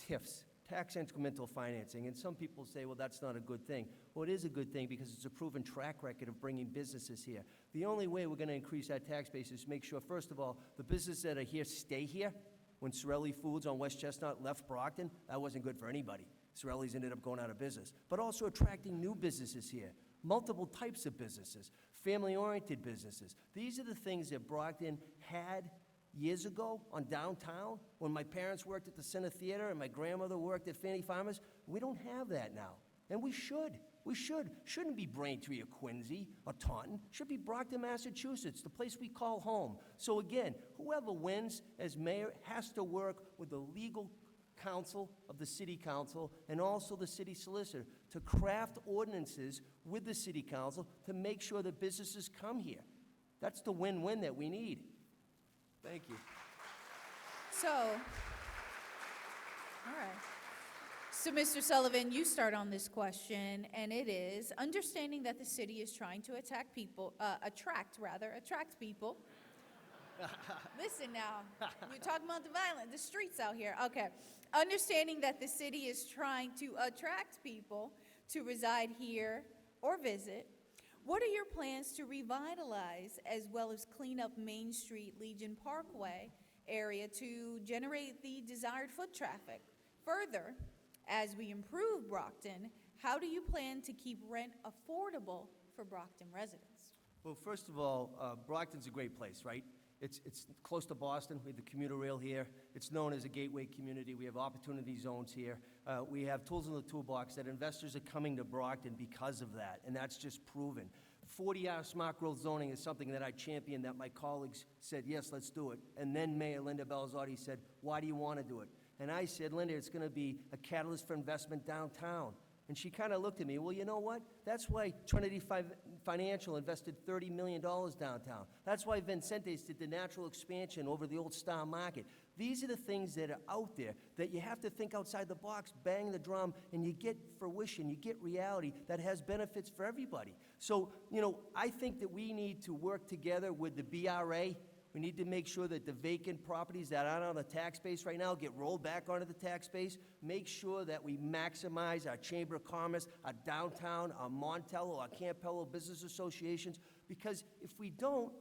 TIFs, tax incremental financing, and some people say, well, that's not a good thing. Well, it is a good thing because it's a proven track record of bringing businesses here. The only way we're going to increase our tax base is make sure, first of all, the businesses that are here stay here. When Sorelli Foods on West Chestnut left Brockton, that wasn't good for anybody. Sorelli's ended up going out of business. But also attracting new businesses here, multiple types of businesses, family-oriented businesses. These are the things that Brockton had years ago on downtown, when my parents worked at the Center Theater and my grandmother worked at Fannie Farmers. We don't have that now, and we should. We should. Shouldn't be Braintree or Quincy or Taunton. Should be Brockton, Massachusetts, the place we call home. So again, whoever wins as mayor has to work with the legal counsel of the city council and also the city solicitor to craft ordinances with the city council to make sure that businesses come here. That's the win-win that we need. Thank you. So, all right. So, Mr. Sullivan, you start on this question, and it is, understanding that the city is trying to attract people. Listen now, we're talking about the violence, the streets out here. Okay. Understanding that the city is trying to attract people to reside here or visit, what are your plans to revitalize as well as clean up Main Street, Legion Parkway area to generate the desired foot traffic? Further, as we improve Brockton, how do you plan to keep rent affordable for Brockton residents? Well, first of all, Brockton's a great place, right? It's close to Boston. We have the commuter rail here. It's known as a gateway community. We have opportunity zones here. We have tools in the toolbox that investors are coming to Brockton because of that, and that's just proven. 40-hour smart growth zoning is something that I championed, that my colleagues said, yes, let's do it. And then Mayor Linda Belzotti said, why do you want to do it? And I said, Linda, it's going to be a catalyst for investment downtown. And she kind of looked at me, well, you know what? That's why Trinity Financial invested $30 million downtown. That's why Vincentes did the natural expansion over the old Star Market. These are the things that are out there that you have to think outside the box, bang the drum, and you get fruition, you get reality that has benefits for everybody. So, I think that we need to work together with the BRA. We need to make sure that the vacant properties that aren't on the tax base right now get rolled back onto the tax base. Make sure that we maximize our Chamber of Commerce, our downtown, our Montello, our Campello business associations, because if we don't,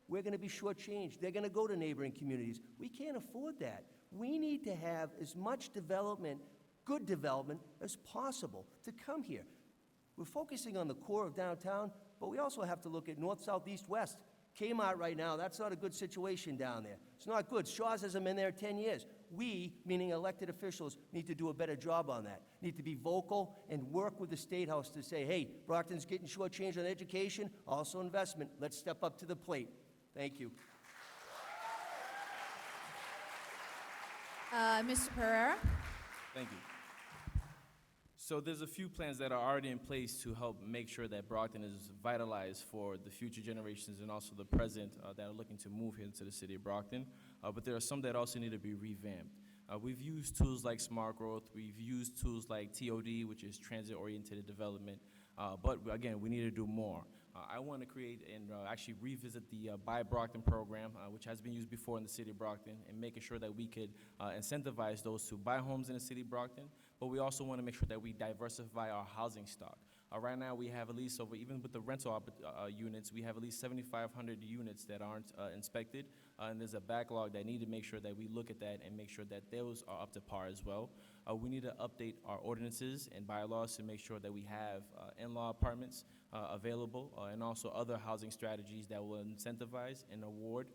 we're going to be shortchanged. They're going to go to neighboring communities. We can't afford that. We need to have as much development, good development, as possible to come here. We're focusing on the core of downtown, but we also have to look at north, south, east, west. Kmart right now, that's not a good situation down there. It's not good. Shaw's hasn't been there 10 years. We, meaning elected officials, need to do a better job on that. Need to be vocal and work with the State House to say, hey, Brockton's getting shortchanged on education, also investment. Let's step up to the plate. Thank you. Mr. Pereira? Thank you. So there's a few plans that are already in place to help make sure that Brockton is vitalized for the future generations and also the present that are looking to move here into the city of Brockton. But there are some that also need to be revamped. We've used tools like Smart Growth. We've used tools like TOD, which is Transit-Oriented Development. But again, we need to do more. I want to create and actually revisit the Buy Brockton program, which has been used before in the city of Brockton, and making sure that we could incentivize those to buy homes in the city of Brockton. But we also want to make sure that we diversify our housing stock. Right now, we have at least even with the rental units, we have at least 7,500 units that aren't inspected, and there's a backlog that need to make sure that we look at that and make sure that those are up to par as well. We need to update our ordinances and bylaws to make sure that we have in-law apartments available, and also other housing strategies that will incentivize and award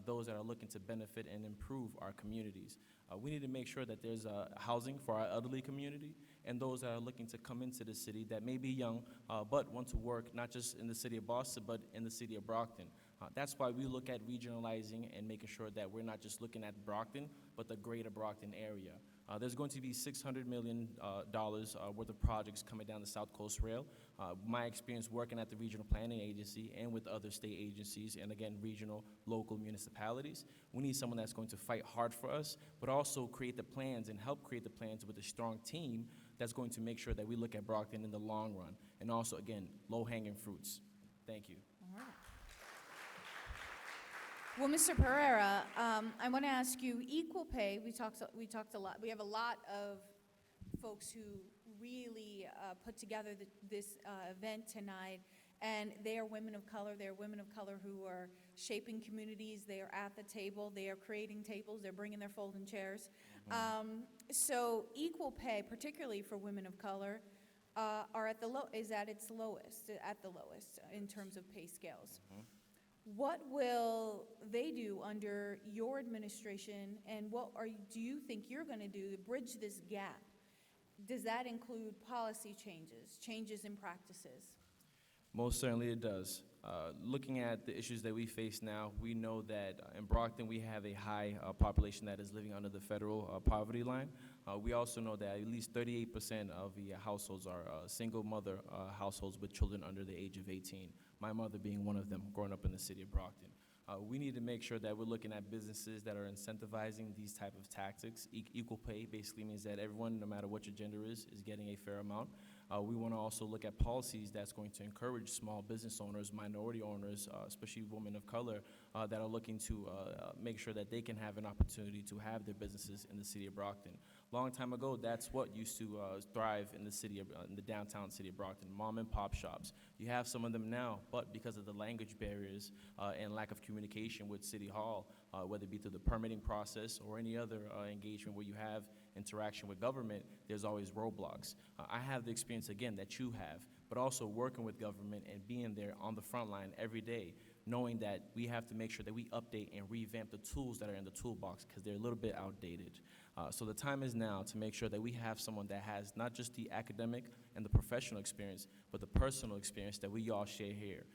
those that are looking to benefit and improve our communities. We need to make sure that there's housing for our elderly community and those that are looking to come into the city that may be young but want to work not just in the city of Boston but in the city of Brockton. That's why we look at regionalizing and making sure that we're not just looking at Brockton but the greater Brockton area. There's going to be $600 million worth of projects coming down the South Coast Rail. My experience working at the Regional Planning Agency and with other state agencies and, again, regional, local municipalities, we need someone that's going to fight hard for us, but also create the plans and help create the plans with a strong team that's going to make sure that we look at Brockton in the long run. And also, again, low-hanging fruits. Thank you. All right. Well, Mr. Pereira, I want to ask you, equal pay, we talked a lot. We have a lot of folks who really put together this event tonight. And they are women of color. They are women of color who are shaping communities. They are at the table. They are creating tables. They're bringing their folding chairs. So equal pay, particularly for women of color, is at its lowest, in terms of pay scales. What will they do under your administration, and do you think you're going to do to bridge this gap? Does that include policy changes in practices? Most certainly it does. Looking at the issues that we face now, we know that in Brockton we have a high population that is living under the federal poverty line. We also know that at least 38% of the households are single mother households with children under the age of 18, my mother being one of them, growing up in the city of Brockton. We need to make sure that we're looking at businesses that are incentivizing these type of tactics. Equal pay basically means that everyone, no matter what your gender is getting a fair amount. We want to also look at policies that's going to encourage small business owners, minority owners, especially women of color, that are looking to make sure that they can have an opportunity to have their businesses in the city of Brockton. Long time ago, that's what used to thrive in the downtown city of Brockton, mom and pop shops. You have some of them now, but because of the language barriers and lack of communication with City Hall, whether it be through the permitting process or any other engagement where you have interaction with government, there's always roadblocks. I have the experience, again, that you have, but also working with government and being there on the front line every day, knowing that we have to make sure that we update and revamp the tools that are in the toolbox because they're a little bit outdated. So the time is now to make sure that we have someone that has not just the academic and the professional experience, but the personal experience that we all share here.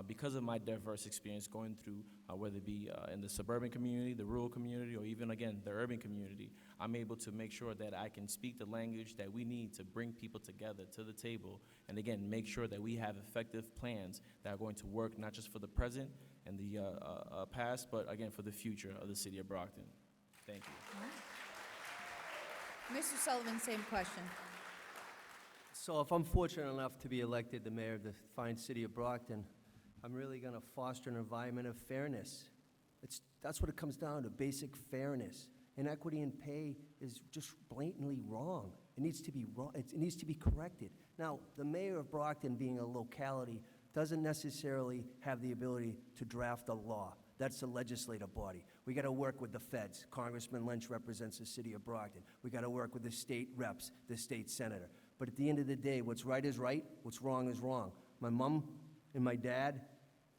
Because of my diverse experience going through, whether it be in the suburban community, the rural community, or even, again, the urban community, I'm able to make sure that I can speak the language that we need to bring people together to the table, and again, make sure that we have effective plans that are going to work not just for the present and the past, but again, for the future of the city of Brockton. Thank you. Mr. Sullivan, same question. So if I'm fortunate enough to be elected the mayor of the fine city of Brockton, I'm really going to foster an environment of fairness. That's what it comes down to, basic fairness. Inequity in pay is just blatantly wrong. It needs to be wrong. It needs to be corrected. Now, the mayor of Brockton, being a locality, doesn't necessarily have the ability to draft a law. That's the legislative body. We got to work with the feds. Congressman Lynch represents the city of Brockton. We got to work with the state reps, the state senator. But at the end of the day, what's right is right, what's wrong is wrong. My mom and my dad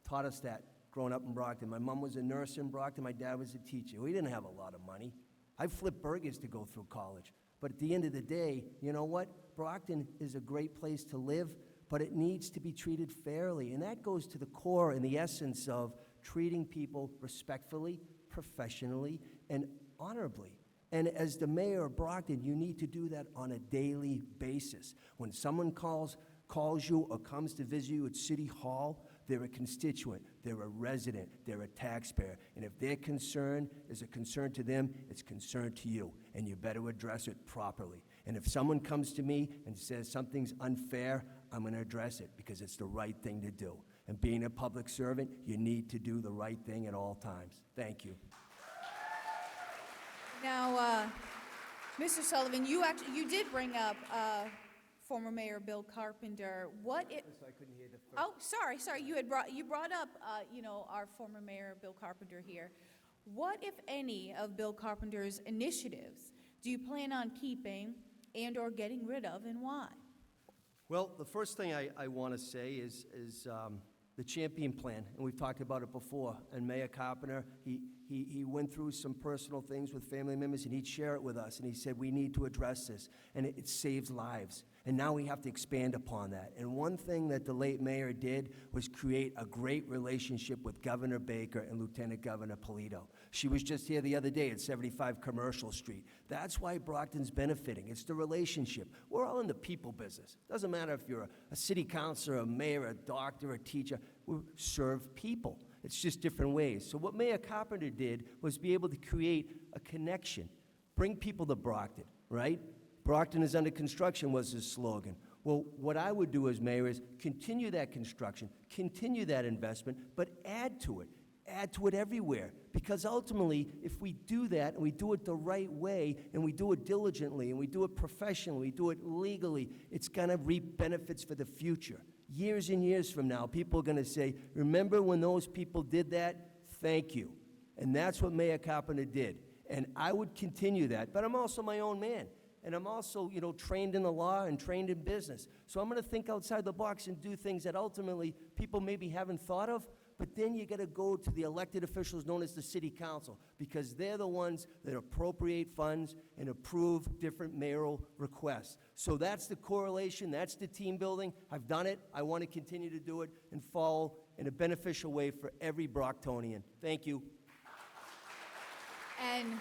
taught us that growing up in Brockton. My mom was a nurse in Brockton. My dad was a teacher. We didn't have a lot of money. I flipped burgers to go through college. But at the end of the day, you know what? Brockton is a great place to live, but it needs to be treated fairly. And that goes to the core and the essence of treating people respectfully, professionally, and honorably. And as the mayor of Brockton, you need to do that on a daily basis. When someone calls you or comes to visit you at City Hall, they're a constituent, they're a resident, they're a taxpayer. And if their concern is a concern to them, it's concern to you, and you better address it properly. And if someone comes to me and says something's unfair, I'm going to address it because it's the right thing to do. And being a public servant, you need to do the right thing at all times. Thank you. Now, Mr. Sullivan, you did bring up former Mayor Bill Carpenter. So I couldn't hear the first. Oh, sorry. You brought up, our former Mayor Bill Carpenter here. What, if any, of Bill Carpenter's initiatives do you plan on keeping and/or getting rid of, and why? Well, the first thing I want to say is the Champion Plan, and we've talked about it before. And Mayor Carpenter, he went through some personal things with family members, and he'd share it with us, and he said, we need to address this, and it saves lives. And now we have to expand upon that. And one thing that the late mayor did was create a great relationship with Governor Baker and Lieutenant Governor Polito. She was just here the other day at 75 Commercial Street. That's why Brockton's benefiting. It's the relationship. We're all in the people business. Doesn't matter if you're a city councilor, a mayor, a doctor, a teacher. We serve people. It's just different ways. So what Mayor Carpenter did was be able to create a connection, bring people to Brockton, right? Brockton is under construction was his slogan. Well, what I would do as mayor is continue that construction, continue that investment, but add to it. add to it everywhere. Because ultimately, if we do that, and we do it the right way, and we do it diligently, and we do it professionally, we do it legally, it's gonna reap benefits for the future. Years and years from now, people are gonna say, remember when those people did that? Thank you. And that's what Mayor Carpenter did. And I would continue that, but I'm also my own man. And I'm also, trained in the law and trained in business. So I'm gonna think outside the box and do things that ultimately people maybe haven't thought of, but then you gotta go to the elected officials known as the city council, because they're the ones that appropriate funds and approve different mayoral requests. So that's the correlation, that's the team building. I've done it, I wanna continue to do it and follow in a beneficial way for every Brocktonian. Thank you. And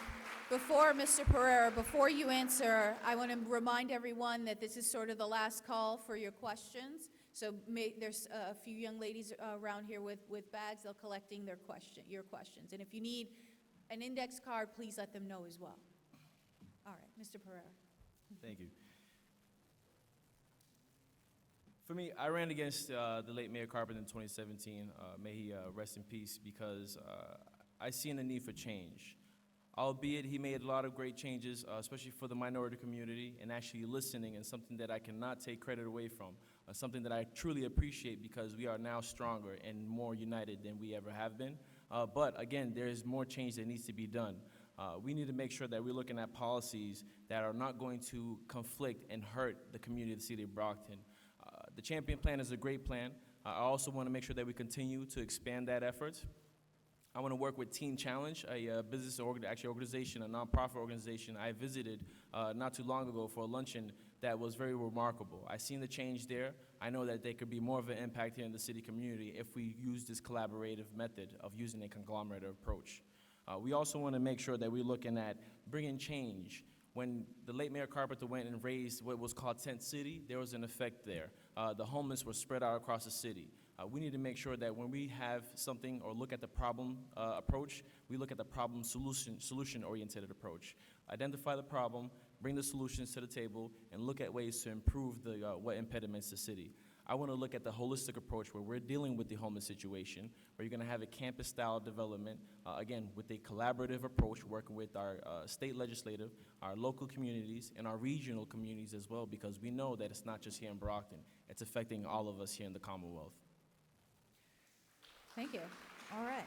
before, Mr. Pereira, before you answer, I want to remind everyone that this is sort of the last call for your questions. So there's a few young ladies around here with bags. They're collecting your questions. And if you need an index card, please let them know as well. All right, Mr. Pereira. Thank you. For me, I ran against the late Mayor Carpenter in 2017. May he rest in peace, because I seen a need for change. Albeit he made a lot of great changes, especially for the minority community, and actually listening, and something that I cannot take credit away from, something that I truly appreciate, because we are now stronger and more united than we ever have been. But again, there is more change that needs to be done. We need to make sure that we're looking at policies that are not going to conflict and hurt the community of the city of Brockton. The Champion Plan is a great plan. I also want to make sure that we continue to expand that effort. I want to work with Teen Challenge, a business organization, a nonprofit organization I visited not too long ago for a luncheon that was very remarkable. I seen the change there. I know that there could be more of an impact here in the city community if we use this collaborative method of using a conglomerate approach. We also want to make sure that we're looking at bringing change. When the late Mayor Carpenter went and raised what was called Tent City, there was an effect there. The homeless were spread out across the city. We need to make sure that when we have something or look at the problem approach, we look at the problem solution-oriented approach. Identify the problem, bring the solutions to the table, and look at ways to improve what impediments the city. I want to look at the holistic approach where we're dealing with the homeless situation, where you're going to have a campus-style development, again, with a collaborative approach, working with our state legislative, our local communities, and our regional communities as well, because we know that it's not just here in Brockton. It's affecting all of us here in the Commonwealth. Thank you. All right.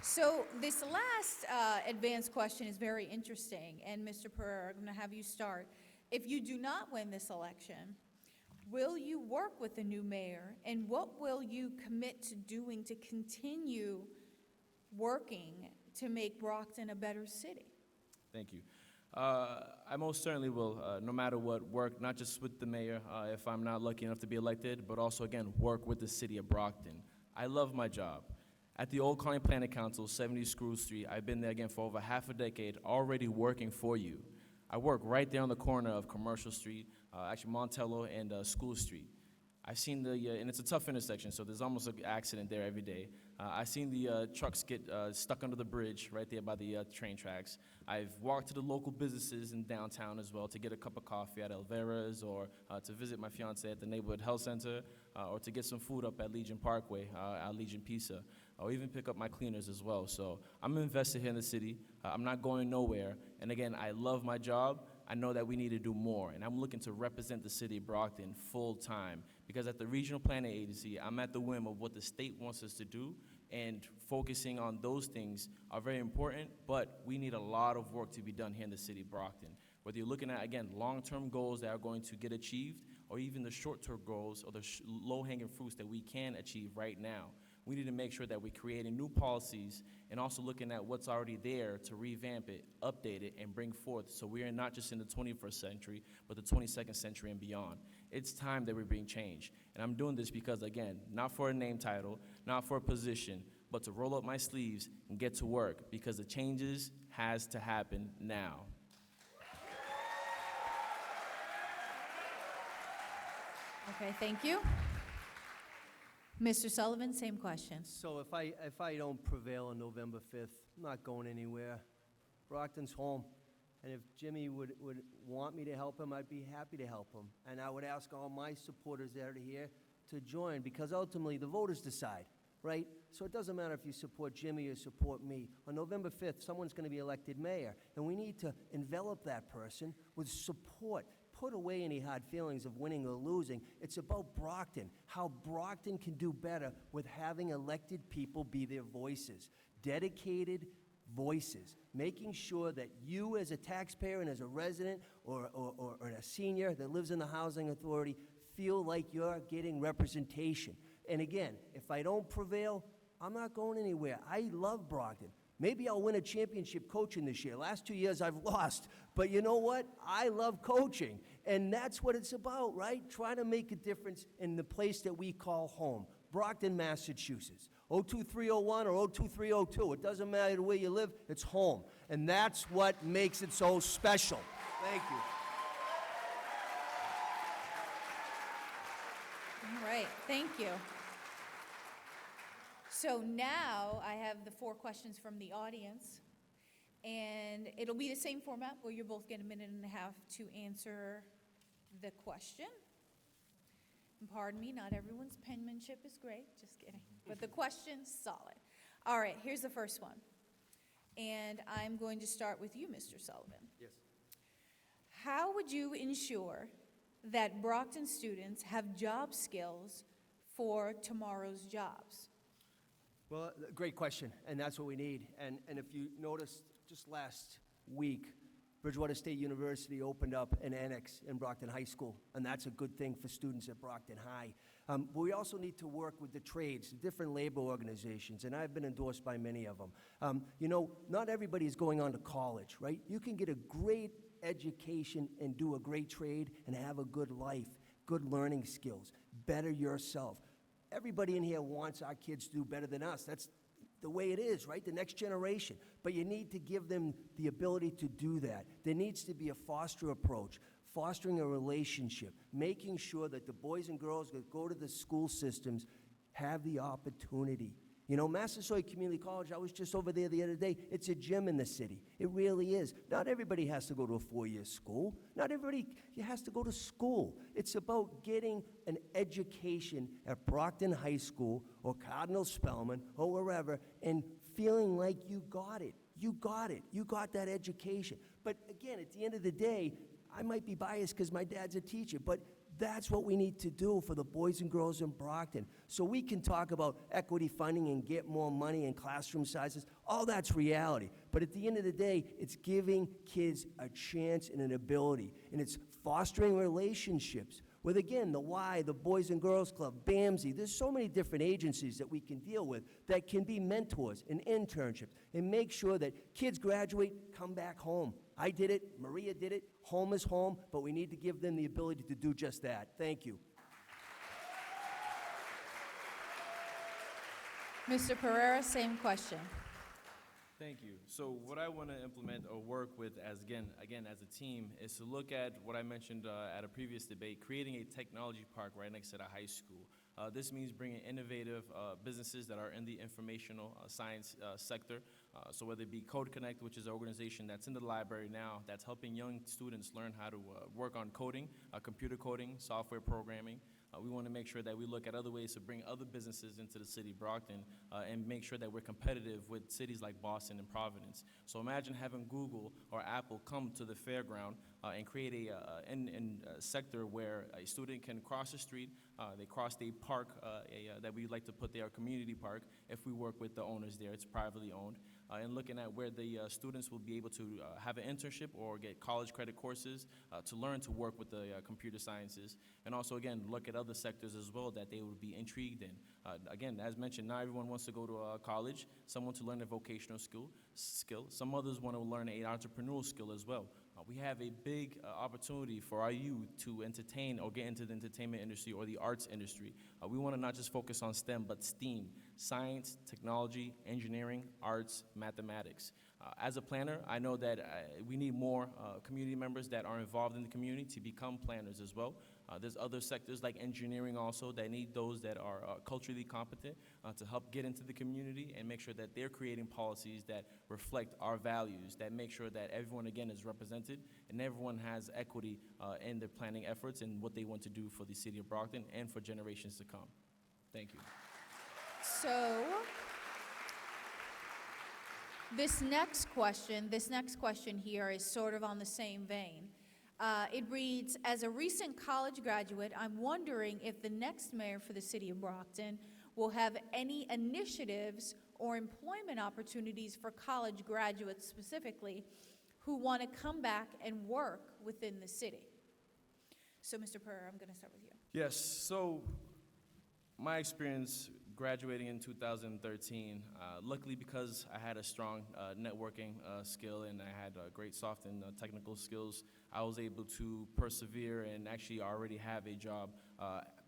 So this last advanced question is very interesting, and Mr. Pereira, I'm going to have you start. If you do not win this election, will you work with the new mayor, and what will you commit to doing to continue working to make Brockton a better city? Thank you. I most certainly will, no matter what, work not just with the mayor, if I'm not lucky enough to be elected, but also, again, work with the city of Brockton. I love my job. At the Old Colony Planning Council, 70 Screw Street, I've been there again for over half a decade, already working for you. I work right there on the corner of Commercial Street, actually Montello and School Street. I've seen and it's a tough intersection, so there's almost an accident there every day. I've seen the trucks get stuck under the bridge right there by the train tracks. I've walked to the local businesses in downtown as well to get a cup of coffee at Elvera's, or to visit my fiance at the neighborhood health center, or to get some food up at Legion Parkway, at Legion Pizza, or even pick up my cleaners as well. So I'm invested here in the city. I'm not going nowhere. And again, I love my job. I know that we need to do more, and I'm looking to represent the city of Brockton full time, because at the Regional Planning Agency, I'm at the whim of what the state wants us to do, and focusing on those things are very important, but we need a lot of work to be done here in the city of Brockton. Whether you're looking at, again, long-term goals that are going to get achieved, or even the short-term goals or the low-hanging fruits that we can achieve right now. We need to make sure that we're creating new policies and also looking at what's already there to revamp it, update it, and bring forth, so we are not just in the 21st century, but the 22nd century and beyond. It's time that we bring change. And I'm doing this because, again, not for a name title, not for a position, but to roll up my sleeves and get to work, because the changes has to happen now. Okay, thank you. Mr. Sullivan, same question. So if I don't prevail on November 5th, I'm not going anywhere. Brockton's home. And if Jimmy would want me to help him, I'd be happy to help him. And I would ask all my supporters that are here to join, because ultimately the voters decide. right? So it doesn't matter if you support Jimmy or support me. On November 5th, someone's going to be elected mayor, and we need to envelop that person with support. Put away any hard feelings of winning or losing. It's about Brockton, how Brockton can do better with having elected people be their voices, dedicated voices, making sure that you as a taxpayer and as a resident or a senior that lives in the housing authority feel like you're getting representation. And again, if I don't prevail, I'm not going anywhere. I love Brockton. Maybe I'll win a championship coaching this year. Last 2 years I've lost. But you know what? I love coaching. And that's what it's about, right? Trying to make a difference in the place that we call home. Brockton, Massachusetts. 02301 or 02302. It doesn't matter where you live, it's home. And that's what makes it so special. Thank you. All right, thank you. So now I have the 4 questions from the audience, and it'll be the same format where you're both getting a minute and a half to answer the question. And pardon me, not everyone's penmanship is great, just kidding. But the question's solid. All right, here's the first one. And I'm going to start with you, Mr. Sullivan. Yes. How would you ensure that Brockton students have job skills for tomorrow's jobs? Well, great question, and that's what we need. And if you noticed, just last week, Bridgewater State University opened up an annex in Brockton High School, and that's a good thing for students at Brockton High. But we also need to work with the trades, the different labor organizations, and I've been endorsed by many of them. You know, not everybody is going on to college, right? You can get a great education and do a great trade and have a good life, good learning skills, better yourself. Everybody in here wants our kids to do better than us. That's the way it is, right? The next generation. But you need to give them the ability to do that. There needs to be a foster approach, fostering a relationship, making sure that the boys and girls that go to the school systems have the opportunity. You know, Massasoit Community College, I was just over there the other day. It's a gem in the city. It really is. Not everybody has to go to a 4-year school. Not everybody has to go to school. It's about getting an education at Brockton High School or Cardinal Spellman or wherever and feeling like you got it. You got it. You got that education. But again, at the end of the day, I might be biased because my dad's a teacher, but that's what we need to do for the boys and girls in Brockton. So we can talk about equity funding and get more money and classroom sizes. All that's reality. But at the end of the day, it's giving kids a chance and an ability. And it's fostering relationships with, again, the Y, the Boys and Girls Club, BAMSI. There's so many different agencies that we can deal with that can be mentors and internships and make sure that kids graduate, come back home. I did it, Maria did it, home is home, but we need to give them the ability to do just that. Thank you. Mr. Pereira, same question. Thank you. So what I want to implement or work with as again as a team is to look at what I mentioned at a previous debate, creating a technology park right next to the high school. This means bringing innovative businesses that are in the informational science sector. So whether it be Code Connect, which is an organization that's in the library now, that's helping young students learn how to work on coding, computer coding, software programming. We want to make sure that we look at other ways to bring other businesses into the city of Brockton and make sure that we're competitive with cities like Boston and Providence. So imagine having Google or Apple come to the fairground and create a sector where a student can cross the street, they cross the park that we'd like to put there, a community park, if we work with the owners there. It's privately owned. And looking at where the students will be able to have an internship or get college credit courses to learn to work with the computer sciences. And also, again, look at other sectors as well that they would be intrigued in. Again, as mentioned, not everyone wants to go to college. Some want to learn a vocational skill. Some others want to learn an entrepreneurial skill as well. We have a big opportunity for our youth to entertain or get into the entertainment industry or the arts industry. We want to not just focus on STEM, but STEAM, science, technology, engineering, arts, mathematics. As a planner, I know that we need more community members that are involved in the community to become planners as well. There's other sectors like engineering also that need those that are culturally competent to help get into the community and make sure that they're creating policies that reflect our values, that make sure that everyone, again, is represented and everyone has equity in their planning efforts and what they want to do for the city of Brockton and for generations to come. Thank you. So, this next question here is sort of on the same vein. It reads, as a recent college graduate, I'm wondering if the next mayor for the city of Brockton will have any initiatives or employment opportunities for college graduates specifically who want to come back and work within the city. So, Mr. Purr, I'm going to start with you. Yes, so my experience graduating in 2013, luckily because I had a strong networking skill and I had great soft and technical skills, I was able to persevere and actually already have a job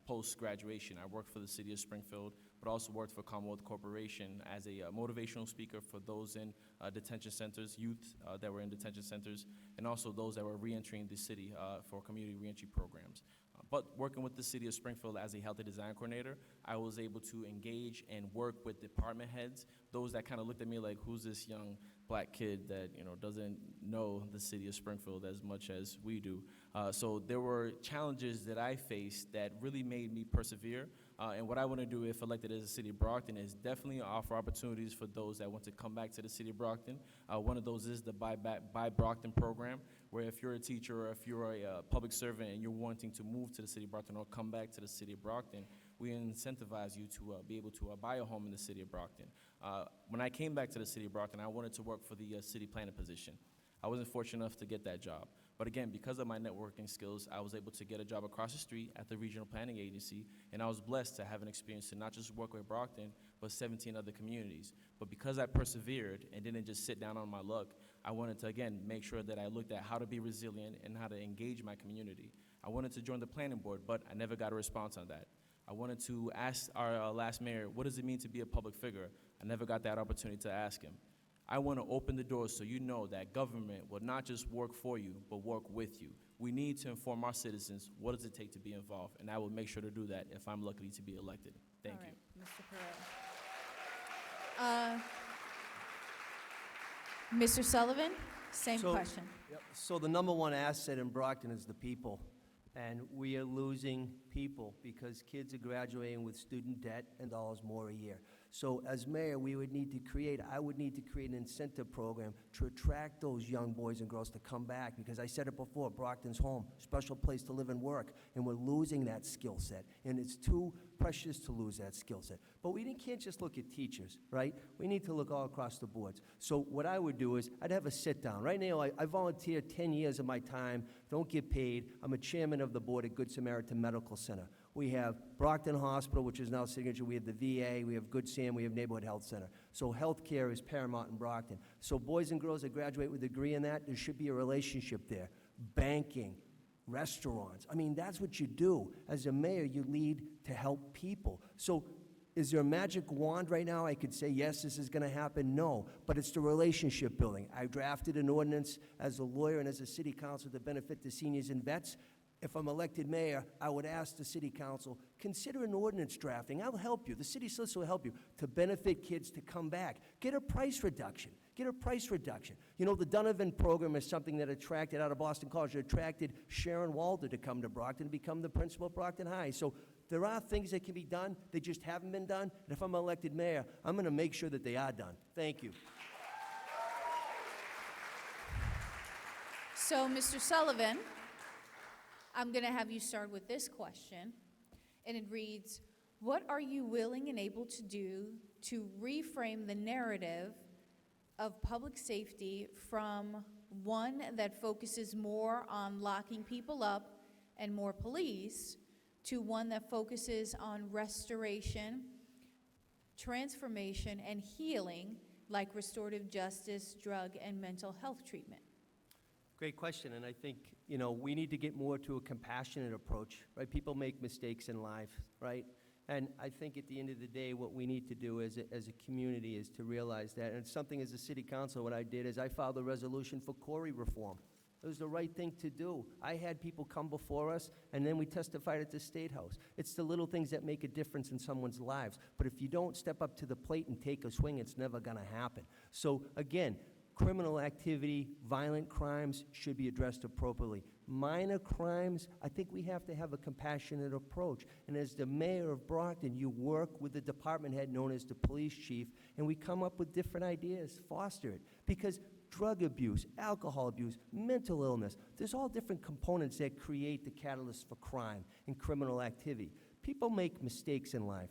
post-graduation. I worked for the city of Springfield, but also worked for Commonwealth Corporation as a motivational speaker for those in detention centers, youth that were in detention centers, and also those that were reentering the city for community reentry programs. But working with the city of Springfield as a healthy design coordinator, I was able to engage and work with department heads, those that kind of looked at me like, who's this young black kid that doesn't know the city of Springfield as much as we do. So there were challenges that I faced that really made me persevere. And what I want to do if elected as the city of Brockton is definitely offer opportunities for those that want to come back to the city of Brockton. One of those is the Buy Brockton program, where if you're a teacher or if you're a public servant and you're wanting to move to the city of Brockton or come back to the city of Brockton, we incentivize you to be able to buy a home in the city of Brockton. When I came back to the city of Brockton, I wanted to work for the city planning position. I wasn't fortunate enough to get that job. But again, because of my networking skills, I was able to get a job across the street at the regional planning agency, and I was blessed to have an experience to not just work with Brockton, but 17 other communities. But because I persevered and didn't just sit down on my luck, I wanted to, again, make sure that I looked at how to be resilient and how to engage my community. I wanted to join the planning board, but I never got a response on that. I wanted to ask our last mayor, what does it mean to be a public figure? I never got that opportunity to ask him. I want to open the doors so you know that government will not just work for you, but work with you. We need to inform our citizens what does it take to be involved, and I will make sure to do that if I'm lucky to be elected. Thank you. Mr. Pereira. Mr. Sullivan, same question. Yep. So the number one asset in Brockton is the people. And we are losing people because kids are graduating with student debt and dollars more a year. So as mayor, I would need to create an incentive program to attract those young boys and girls to come back, because I said it before, Brockton's home, special place to live and work, and we're losing that skill set. And it's too precious to lose that skill set. But we can't just look at teachers, right? We need to look all across the boards. So what I would do is I'd have a sit down. Right now, I volunteer 10 years of my time, don't get paid. I'm a chairman of the board at Good Samaritan Medical Center. We have Brockton Hospital, which is now Signature. We have the VA. We have Good Sam. We have Neighborhood Health Center. So healthcare is paramount in Brockton. So boys and girls that graduate with a degree in that, there should be a relationship there. Banking, restaurants. I mean, that's what you do. As a mayor, you lead to help people. So is there a magic wand right now I could say, yes, this is going to happen? No, but it's the relationship building. I drafted an ordinance as a lawyer and as a city council to benefit the seniors and vets. If I'm elected mayor, I would ask the city council, consider an ordinance drafting. I'll help you. The city solicitor will help you to benefit kids to come back. Get a price reduction. Get a price reduction. You know, the Donovan program is something that attracted out of Boston College. It attracted Sharon Walder to come to Brockton and become the principal of Brockton High. So there are things that can be done. They just haven't been done. And if I'm elected mayor, I'm going to make sure that they are done. Thank you. So, Mr. Sullivan, I'm going to have you start with this question, and it reads, what are you willing and able to do to reframe the narrative of public safety from one that focuses more on locking people up and more police to one that focuses on restoration, transformation, and healing, like restorative justice, drug, and mental health treatment? Great question, and I think, you know, we need to get more to a compassionate approach, right? People make mistakes in life, right? And I think at the end of the day, what we need to do as a community is to realize that. And it's something as a city council, what I did is I filed a resolution for Corey reform. It was the right thing to do. I had people come before us, and then we testified at the State House. It's the little things that make a difference in someone's lives. But if you don't step up to the plate and take a swing, it's never going to happen. So again, criminal activity, violent crimes should be addressed appropriately. minor crimes, I think we have to have a compassionate approach. And as the mayor of Brockton, you work with the department head known as the police chief, and we come up with different ideas, foster it. Because drug abuse, alcohol abuse, mental illness, there's all different components that create the catalyst for crime and criminal activity. People make mistakes in life.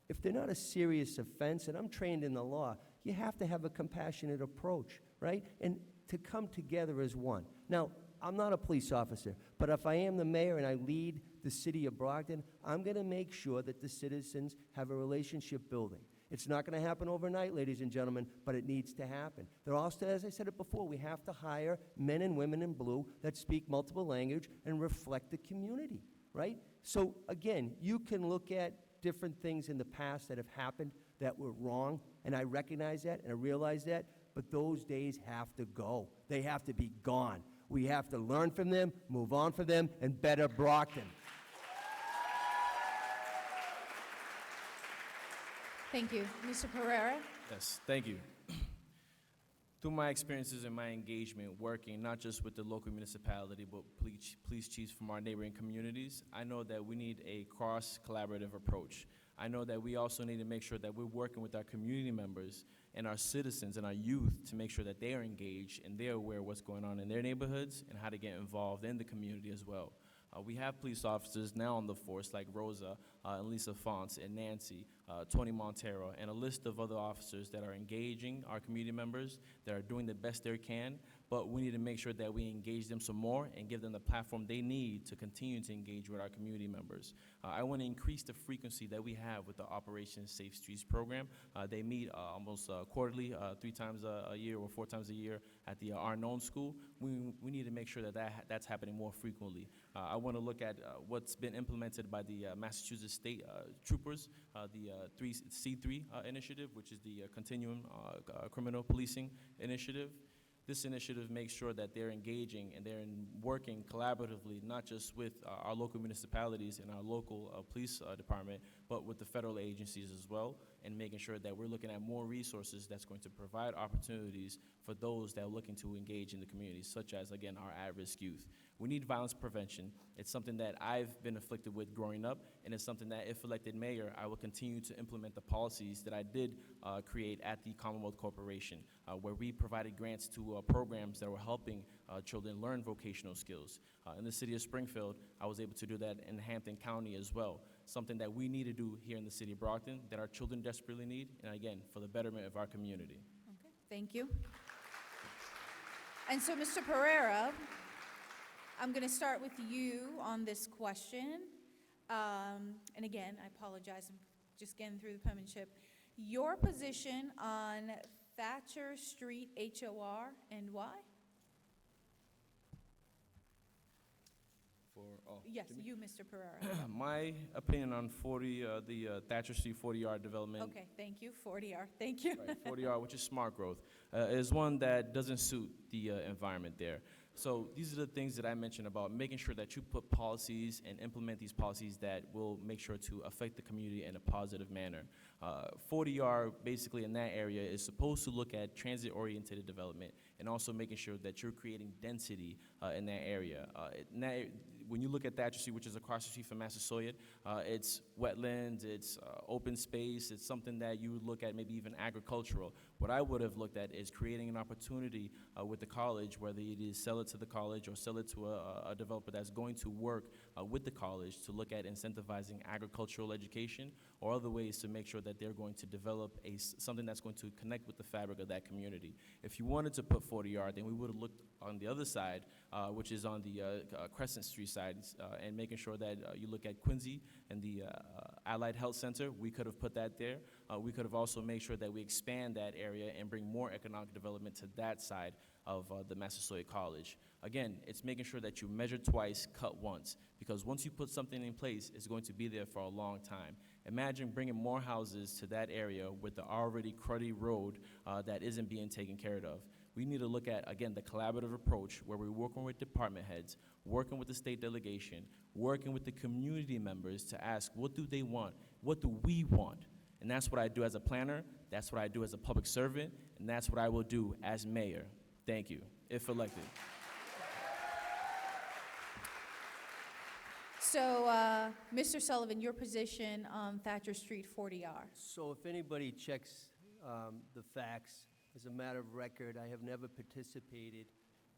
If they're not a serious offense, and I'm trained in the law, you have to have a compassionate approach, right? And to come together as one. Now, I'm not a police officer, but if I am the mayor and I lead the city of Brockton, I'm going to make sure that the citizens have a relationship building. It's not going to happen overnight, ladies and gentlemen, but it needs to happen. There also, as I said it before, we have to hire men and women in blue that speak multiple language and reflect the community, right? So again, you can look at different things in the past that have happened that were wrong, and I recognize that and I realize that, but those days have to go. They have to be gone. We have to learn from them, move on from them, and better Brockton. Thank you. Mr. Pereira? Yes, thank you. Through my experiences and my engagement working not just with the local municipality, but police chiefs from our neighboring communities, I know that we need a cross-collaborative approach. I know that we also need to make sure that we're working with our community members and our citizens and our youth to make sure that they are engaged and they're aware of what's going on in their neighborhoods and how to get involved in the community as well. We have police officers now on the force like Rosa and Lisa Fonts and Nancy, Tony Montero, and a list of other officers that are engaging our community members, that are doing the best they can, but we need to make sure that we engage them some more and give them the platform they need to continue to engage with our community members. I want to increase the frequency that we have with the Operation Safe Streets program. They meet almost quarterly, 3 times a year or 4 times a year at the Arnone School. We need to make sure that, that's happening more frequently. I want to look at what's been implemented by the Massachusetts State Troopers, the C3 initiative, which is the Continuum Criminal Policing Initiative. This initiative makes sure that they're engaging and they're working collaboratively, not just with our local municipalities and our local police department, but with the federal agencies as well, and making sure that we're looking at more resources that's going to provide opportunities for those that are looking to engage in the community, such as, again, our at-risk youth. We need violence prevention. It's something that I've been afflicted with growing up, and it's something that, if elected mayor, I will continue to implement the policies that I did create at the Commonwealth Corporation, where we provided grants to programs that were helping children learn vocational skills. In the city of Springfield, I was able to do that in Hampton County as well, something that we need to do here in the city of Brockton, that our children desperately need, and again, for the betterment of our community. Okay, thank you. And so, Mr. Pereira, I'm going to start with you on this question. And again, I apologize, I'm just getting through the penmanship. Your position on Thatcher Street HOR and why? Yes, Jimmy? you, Mr. Pereira. My opinion on the Thatcher Street 40-yard development. Okay, thank you. 40R, thank you. Right, 40R, which is smart growth, is one that doesn't suit the environment there. So these are the things that I mentioned about making sure that you put policies and implement these policies that will make sure to affect the community in a positive manner. 40R, basically in that area, is supposed to look at transit-oriented development and also making sure that you're creating density in that area. When you look at Thatcher Street, which is across the street from Massasoit, it's wetlands, it's open space, it's something that you would look at maybe even agricultural. What I would have looked at is creating an opportunity with the college, whether it is sell it to the college or sell it to a developer that's going to work with the college to look at incentivizing agricultural education or other ways to make sure that they're going to develop something that's going to connect with the fabric of that community. If you wanted to put 40R, then we would have looked on the other side, which is on the Crescent Street side, and making sure that you look at Quincy and the Allied Health Center. We could have put that there. We could have also made sure that we expand that area and bring more economic development to that side of the Massasoit College. Again, it's making sure that you measure twice, cut once, because once you put something in place, it's going to be there for a long time. Imagine bringing more houses to that area with the already cruddy road that isn't being taken care of. We need to look at, again, the collaborative approach where we're working with department heads, working with the state delegation, working with the community members to ask, what do they want? What do we want? And that's what I do as a planner, that's what I do as a public servant, and that's what I will do as mayor. Thank you, if elected. So, Mr. Sullivan, your position on Thatcher Street 40R? So if anybody checks the facts, as a matter of record, I have never participated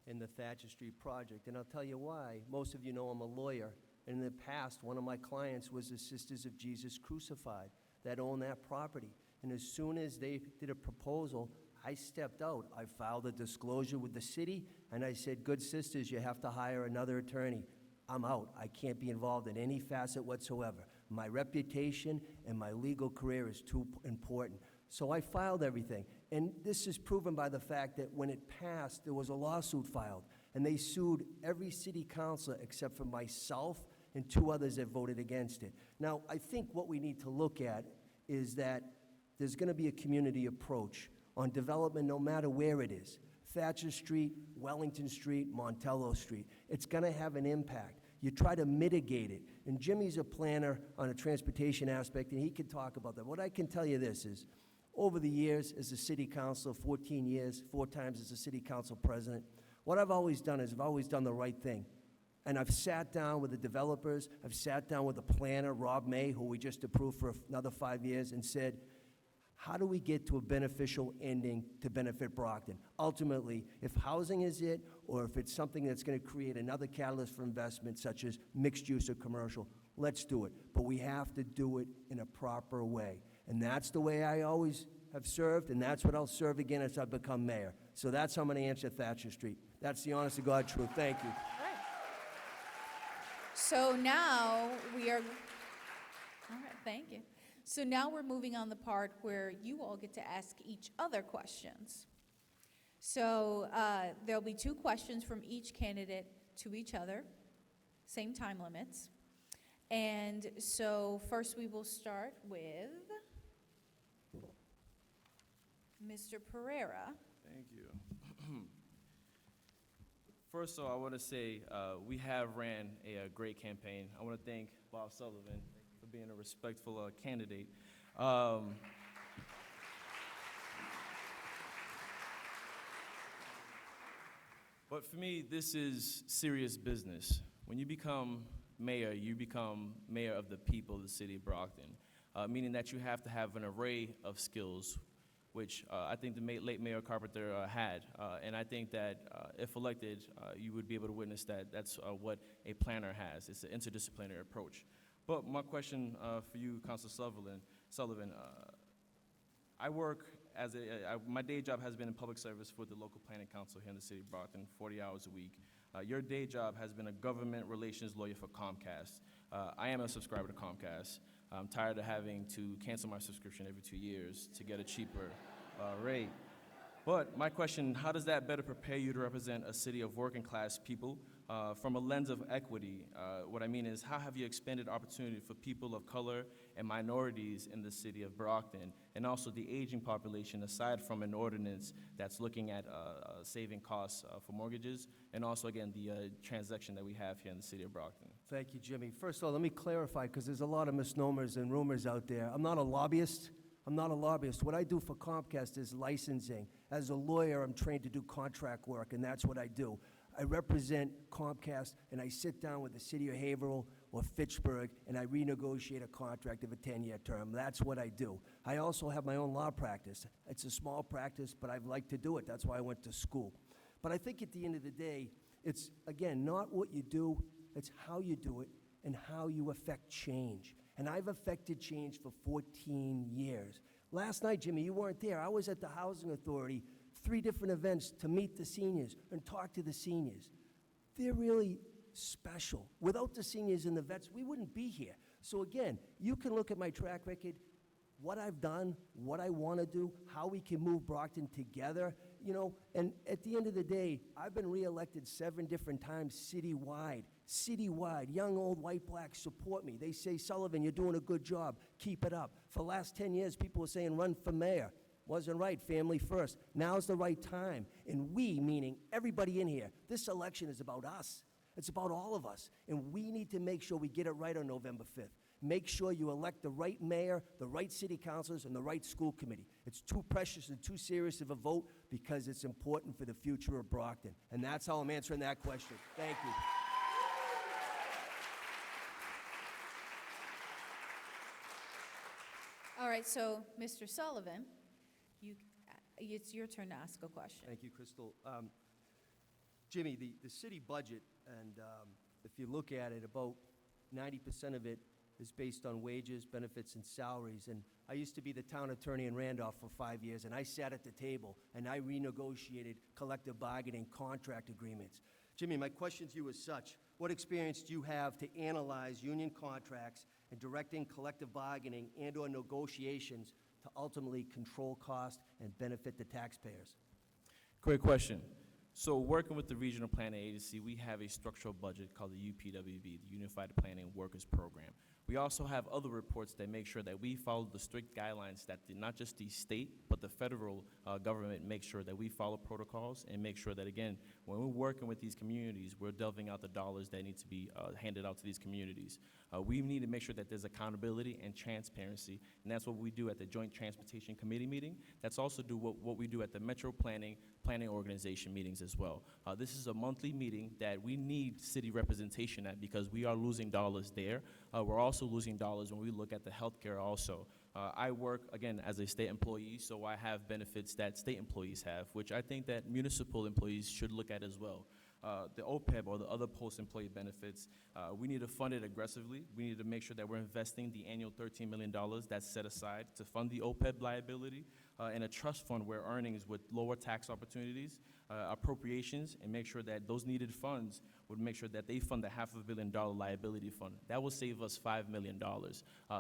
in the Thatcher Street project. And I'll tell you why. Most of you know I'm a lawyer. And in the past, one of my clients was the Sisters of Jesus Crucified that owned that property. And as soon as they did a proposal, I stepped out. I filed a disclosure with the city, and I said, good sisters, you have to hire another attorney. I'm out. I can't be involved in any facet whatsoever. My reputation and my legal career is too important. So I filed everything. And this is proven by the fact that when it passed, there was a lawsuit filed. And they sued every city councilor except for myself and 2 others that voted against it. Now, I think what we need to look at is that there's going to be a community approach on development no matter where it is. Thatcher Street, Wellington Street, Montello Street. It's going to have an impact. You try to mitigate it. And Jimmy's a planner on a transportation aspect, and he can talk about that. What I can tell you this is, over the years as a city councilor, 14 years, 4 times as a city council president, what I've always done is I've always done the right thing. And I've sat down with the developers, I've sat down with the planner, Rob May, who we just approved for another 5 years, and said, how do we get to a beneficial ending to benefit Brockton? Ultimately, if housing is it, or if it's something that's going to create another catalyst for investment, such as mixed use or commercial, let's do it. But we have to do it in a proper way. And that's the way I always have served, and that's what I'll serve again as I become mayor. So that's how I'm going to answer Thatcher Street. That's the honest to God truth. Thank you. Right. So now we are, all right, thank you. So now we're moving on the part where you all get to ask each other questions. So there'll be 2 questions from each candidate to each other, same time limits. And so first we will start with Mr. Pereira. Thank you. First of all, I want to say we have ran a great campaign. I want to thank Bob Sullivan for being a respectful candidate. But for me, this is serious business. When you become mayor of the people of the city of Brockton, meaning that you have to have an array of skills, which I think the late Mayor Carpenter had. And I think that if elected, you would be able to witness that that's what a planner has. It's an interdisciplinary approach. But my question for you, Councilor Sullivan, I work my day job has been in public service for the local planning council here in the city of Brockton, 40 hours a week. Your day job has been a government relations lawyer for Comcast. I am a subscriber to Comcast. I'm tired of having to cancel my subscription every 2 years to get a cheaper rate. But my question, how does that better prepare you to represent a city of working class people from a lens of equity? What I mean is, how have you expanded opportunity for people of color and minorities in the city of Brockton, and also the aging population, aside from an ordinance that's looking at saving costs for mortgages, and also, again, the transaction that we have here in the city of Brockton? Thank you, Jimmy. First of all, let me clarify, because there's a lot of misnomers and rumors out there. I'm not a lobbyist. What I do for Comcast is licensing. As a lawyer, I'm trained to do contract work, and that's what I do. I represent Comcast, and I sit down with the city of Haverhill or Fitchburg, and I renegotiate a contract of a 10-year term. That's what I do. I also have my own law practice. It's a small practice, but I've liked to do it. That's why I went to school. But I think at the end of the day, it's, again, not what you do, it's how you do it and how you affect change. And I've affected change for 14 years. Last night, Jimmy, you weren't there. I was at the Housing Authority, 3 different events to meet the seniors and talk to the seniors. They're really special. Without the seniors and the vets, we wouldn't be here. So again, you can look at my track record, what I've done, what I want to do, how we can move Brockton together, you know, and at the end of the day, I've been reelected 7 different times citywide. Young, old, white, black support me. They say, Sullivan, you're doing a good job. Keep it up. For the last 10 years, people were saying, run for mayor. Wasn't right, family first. Now's the right time. And we, meaning everybody in here, this election is about us. It's about all of us. And we need to make sure we get it right on November 5th. Make sure you elect the right mayor, the right city councilors, and the right school committee. It's too precious and too serious of a vote because it's important for the future of Brockton. And that's how I'm answering that question. Thank you. All right, so, Mr. Sullivan, it's your turn to ask a question. Thank you, Crystal. Jimmy, the city budget, and if you look at it, about 90% of it is based on wages, benefits, and salaries. And I used to be the town attorney in Randolph for 5 years, and I sat at the table, and I renegotiated collective bargaining contract agreements. Jimmy, my question to you is such: what experience do you have to analyze union contracts and directing collective bargaining and/or negotiations to ultimately control cost and benefit the taxpayers? Great question. So working with the Regional Planning Agency, we have a structural budget called the UPWB, the Unified Planning Workers Program. We also have other reports that make sure that we follow the strict guidelines that not just the state, but the federal government makes sure that we follow protocols and make sure that, again, when we're working with these communities, we're delving out the dollars that need to be handed out to these communities. We need to make sure that there's accountability and transparency, and that's what we do at the Joint Transportation Committee meeting. That's also what we do at the Metro Planning Organization meetings as well. This is a monthly meeting that we need city representation at because we are losing dollars there. We're also losing dollars when we look at the healthcare also. I work, again, as a state employee, so I have benefits that state employees have, which I think that municipal employees should look at as well. The OPEB, or the other post-employee benefits, we need to fund it aggressively. We need to make sure that we're investing the annual $13 million that's set aside to fund the OPEB liability in a trust fund where earnings with lower tax opportunities, appropriations, and make sure that those needed funds would make sure that they fund the $500 million liability fund. That will save us $5 million.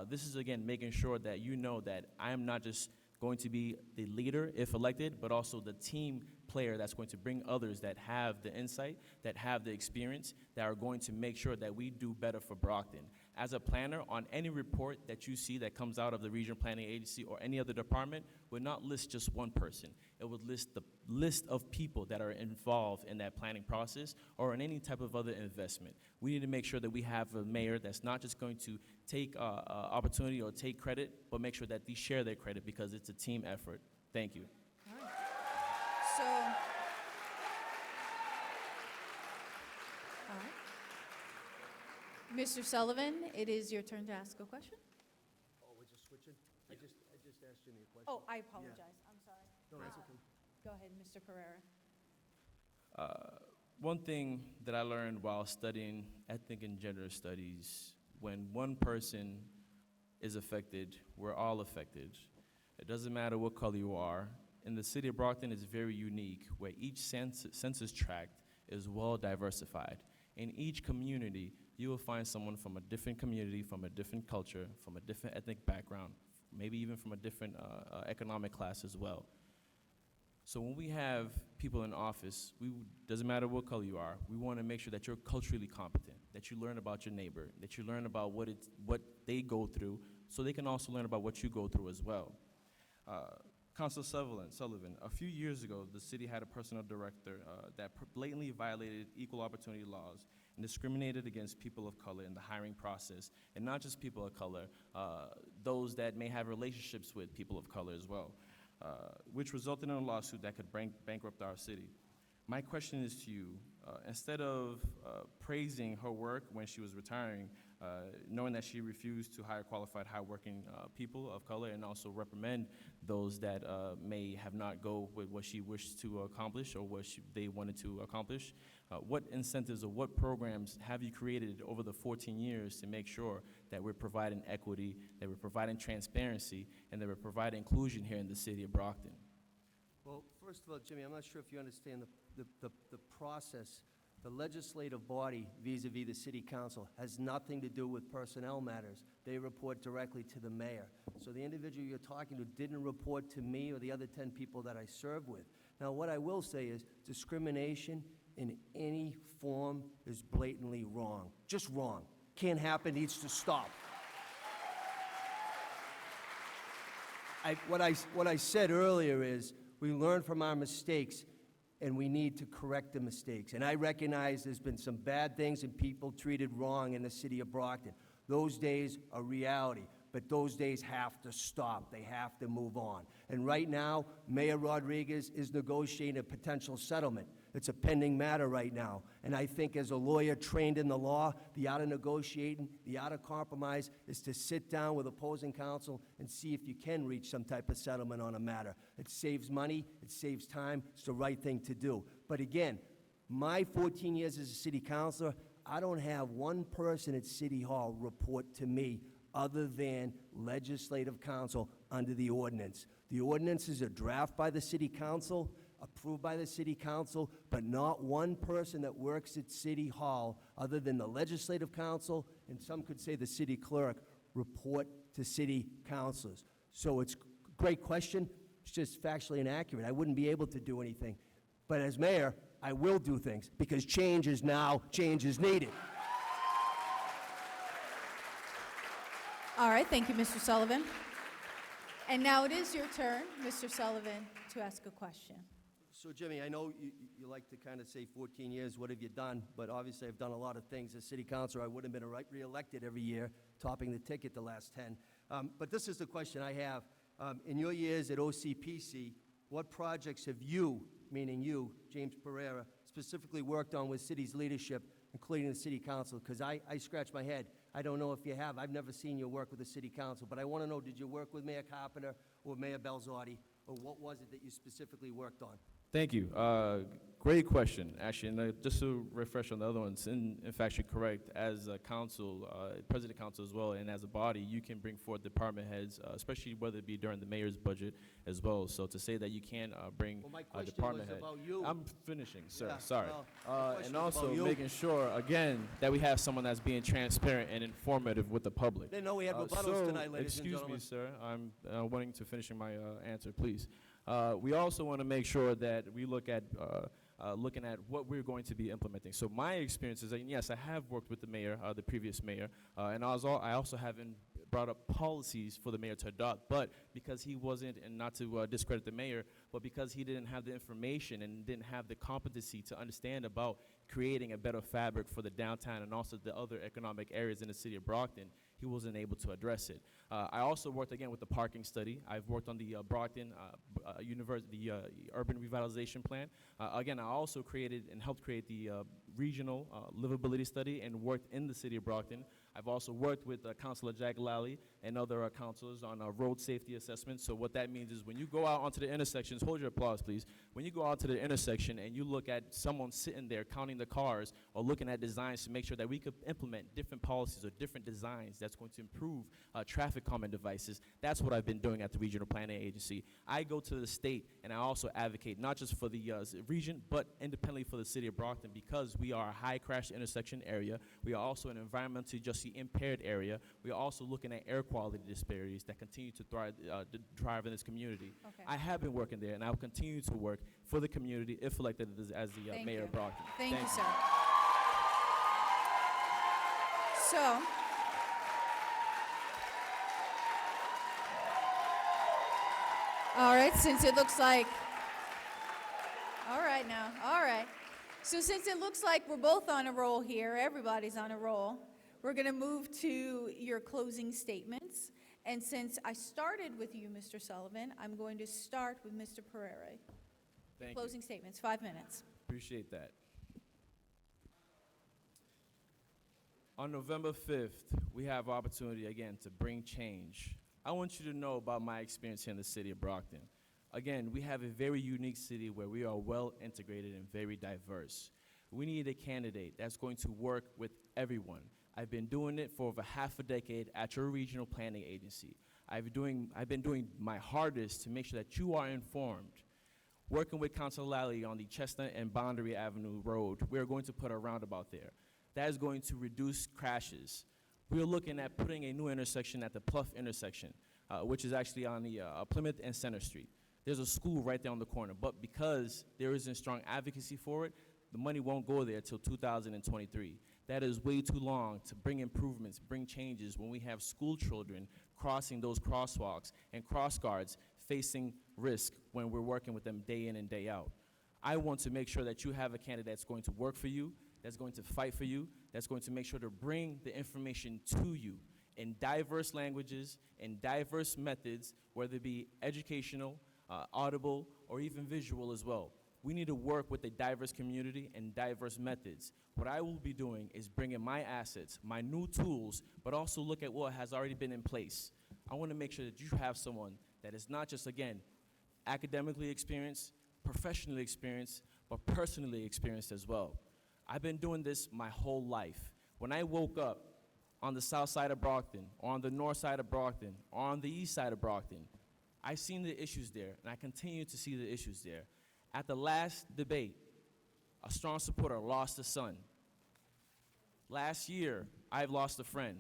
This is, again, making sure that you know that I am not just going to be the leader if elected, but also the team player that's going to bring others that have the insight, that have the experience, that are going to make sure that we do better for Brockton. As a planner, on any report that you see that comes out of the Regional Planning Agency or any other department, would not list just one person. It would list the list of people that are involved in that planning process or in any type of other investment. We need to make sure that we have a mayor that's not just going to take opportunity or take credit, but make sure that they share their credit because it's a team effort. Thank you. All right. So, all right. Mr. Sullivan, it is your turn to ask a question. Oh, we're just switching? I just asked Jimmy a question. Oh, I apologize. I'm sorry. No, that's okay. Go ahead, Mr. Carrera. One thing that I learned while studying ethnic and gender studies, when one person is affected, we're all affected. It doesn't matter what color you are. In the city of Brockton, it's very unique, where each census tract is well diversified. In each community, you will find someone from a different community, from a different culture, from a different ethnic background, maybe even from a different economic class as well. So when we have people in office, doesn't matter what color you are, we want to make sure that you're culturally competent, that you learn about your neighbor, that you learn about what they go through, so they can also learn about what you go through as well. Councilor Sullivan, a few years ago, the city had a personnel director that blatantly violated equal opportunity laws and discriminated against people of color in the hiring process, and not just people of color, those that may have relationships with people of color as well, which resulted in a lawsuit that could bankrupt our city. My question is to you, instead of praising her work when she was retiring, knowing that she refused to hire qualified, high-working people of color and also reprimand those that may have not go with what she wished to accomplish or what they wanted to accomplish, what incentives or what programs have you created over the 14 years to make sure that we're providing equity, that we're providing transparency, and that we're providing inclusion here in the city of Brockton? Well, first of all, Jimmy, I'm not sure if you understand the process. The legislative body, vis-a-vis the city council, has nothing to do with personnel matters. They report directly to the mayor. So the individual you're talking to didn't report to me or the other 10 people that I serve with. Now, what I will say is discrimination in any form is blatantly wrong. Just wrong. Can't happen, needs to stop. What I said earlier is we learn from our mistakes and we need to correct the mistakes. And I recognize there's been some bad things and people treated wrong in the city of Brockton. Those days are reality. but those days have to stop. They have to move on. And right now, Mayor Rodriguez is negotiating a potential settlement. It's a pending matter right now. And I think as a lawyer trained in the law, the art of negotiating, the art of compromise is to sit down with opposing counsel and see if you can reach some type of settlement on a matter. It saves money, it saves time, it's the right thing to do. But again, my 14 years as a city councilor, I don't have one person at City Hall report to me other than legislative counsel under the ordinance. The ordinance is a draft by the city council, approved by the city council, but not one person that works at City Hall other than the legislative council, and some could say the city clerk, report to city councilors. So it's a great question. It's just factually inaccurate. I wouldn't be able to do anything. But as mayor, I will do things because change is needed. All right, thank you, Mr. Sullivan. And now it is your turn, Mr. Sullivan, to ask a question. So Jimmy, I know you like to kind of say 14 years, what have you done? But obviously I've done a lot of things. As city councilor, I would have been re-elected every year, topping the ticket the last 10. But this is the question I have. In your years at OCPC, what projects have you, meaning you, James Pereira, specifically worked on with city's leadership, including the city council? Because I scratch my head. I don't know if you have. I've never seen you work with the city council. But I want to know, did you work with Mayor Carpenter or Mayor Belzotti? Or what was it that you specifically worked on? Thank you. Great question, actually. And just to refresh on the other ones, in fact, you're correct. As a council, president council as well, and as a body, you can bring forth department heads, especially whether it be during the mayor's budget as well. So to say that you can't bring Well, my a question department was head. about you. I'm finishing, sir. Yeah, Sorry. well, my question And was also about you. making sure, again, that we have someone that's being transparent and informative with the public. Didn't know we had rebuttals So, tonight, ladies and excuse gentlemen. me, sir. I'm wanting to finishing my answer, please. We also want to make sure that we look at looking at what we're going to be implementing. So my experience is that, yes, I have worked with the mayor, the previous mayor, and I also haven't brought up policies for the mayor to adopt, but because he wasn't, and not to discredit the mayor, but because he didn't have the information and didn't have the competency to understand about creating a better fabric for the downtown and also the other economic areas in the city of Brockton, he wasn't able to address it. I also worked again with the parking study. I've worked on the Brockton University, urban revitalization plan. Again, I also created and helped create the regional livability study and worked in the city of Brockton. I've also worked with Councilor Jack Lally and other councilors on road safety assessments. So what that means is when you go out onto the intersections, hold your applause, please. When you go out to the intersection and you look at someone sitting there counting the cars or looking at designs to make sure that we could implement different policies or different designs that's going to improve traffic calming devices, that's what I've been doing at the Regional Planning Agency. I go to the state and I also advocate not just for the region, but independently for the city of Brockton, because we are a high crash intersection area. We are also an environmentally justly impaired area. We are also looking at air quality disparities that continue to thrive in this community. Okay. I have been working there, and I will continue to work for the community if elected as the Thank mayor you. of Brockton. Thank you, sir. So, all right, since it looks like, all right now, all right. So since it looks like we're both on a roll here, everybody's on a roll, we're going to move to your closing statements. And since I started with you, Mr. Sullivan, I'm going to start with Mr. Pereira. Thank you. Closing statements, 5 minutes. Appreciate that. On November 5th, we have opportunity again to bring change. I want you to know about my experience here in the city of Brockton. Again, we have a very unique city where we are well integrated and very diverse. We need a candidate that's going to work with everyone. I've been doing it for over half a decade at your regional planning agency. I've been doing my hardest to make sure that you are informed. Working with Councilor Lally on the Chestnut and Boundary Avenue Road, we're going to put a roundabout there. That is going to reduce crashes. We're looking at putting a new intersection at the Pluff intersection, which is actually on the Plymouth and Center Street. There's a school right there on the corner, but because there isn't strong advocacy for it, the money won't go there till 2023. That is way too long to bring improvements, bring changes when we have school children crossing those crosswalks and cross guards facing risk when we're working with them day in and day out. I want to make sure that you have a candidate that's going to work for you, that's going to fight for you, that's going to make sure to bring the information to you. in diverse languages, in diverse methods, whether it be educational, audible, or even visual as well. We need to work with a diverse community and diverse methods. What I will be doing is bringing my assets, my new tools, but also look at what has already been in place. I want to make sure that you have someone that is not just, again, academically experienced, professionally experienced, but personally experienced as well. I've been doing this my whole life. When I woke up on the south side of Brockton, or on the north side of Brockton, or on the east side of Brockton, I've seen the issues there, and I continue to see the issues there. At the last debate, a strong supporter lost a son. Last year, I've lost a friend.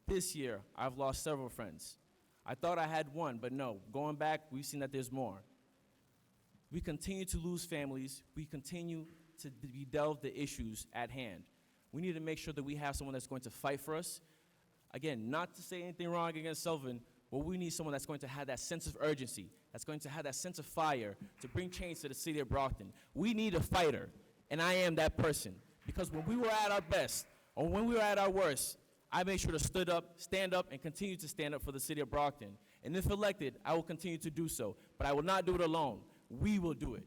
This year, I've lost several friends. I thought I had one, but no. Going back, we've seen that there's more. We continue to lose families. We continue to be delved the issues at hand. We need to make sure that we have someone that's going to fight for us. Again, not to say anything wrong against Sullivan, but we need someone that's going to have that sense of urgency, that's going to have that sense of fire to bring change to the city of Brockton. We need a fighter, and I am that person. Because when we were at our best, or when we were at our worst, I made sure to stand up, and continue to stand up for the city of Brockton. And if elected, I will continue to do so. But I will not do it alone. We will do it.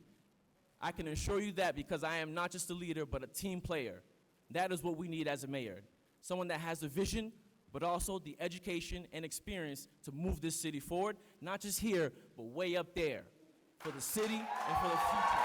I can assure you that, because I am not just a leader, but a team player. That is what we need as a mayor. Someone that has the vision, but also the education and experience to move this city forward, not just here, but way up there, for the city and for the future.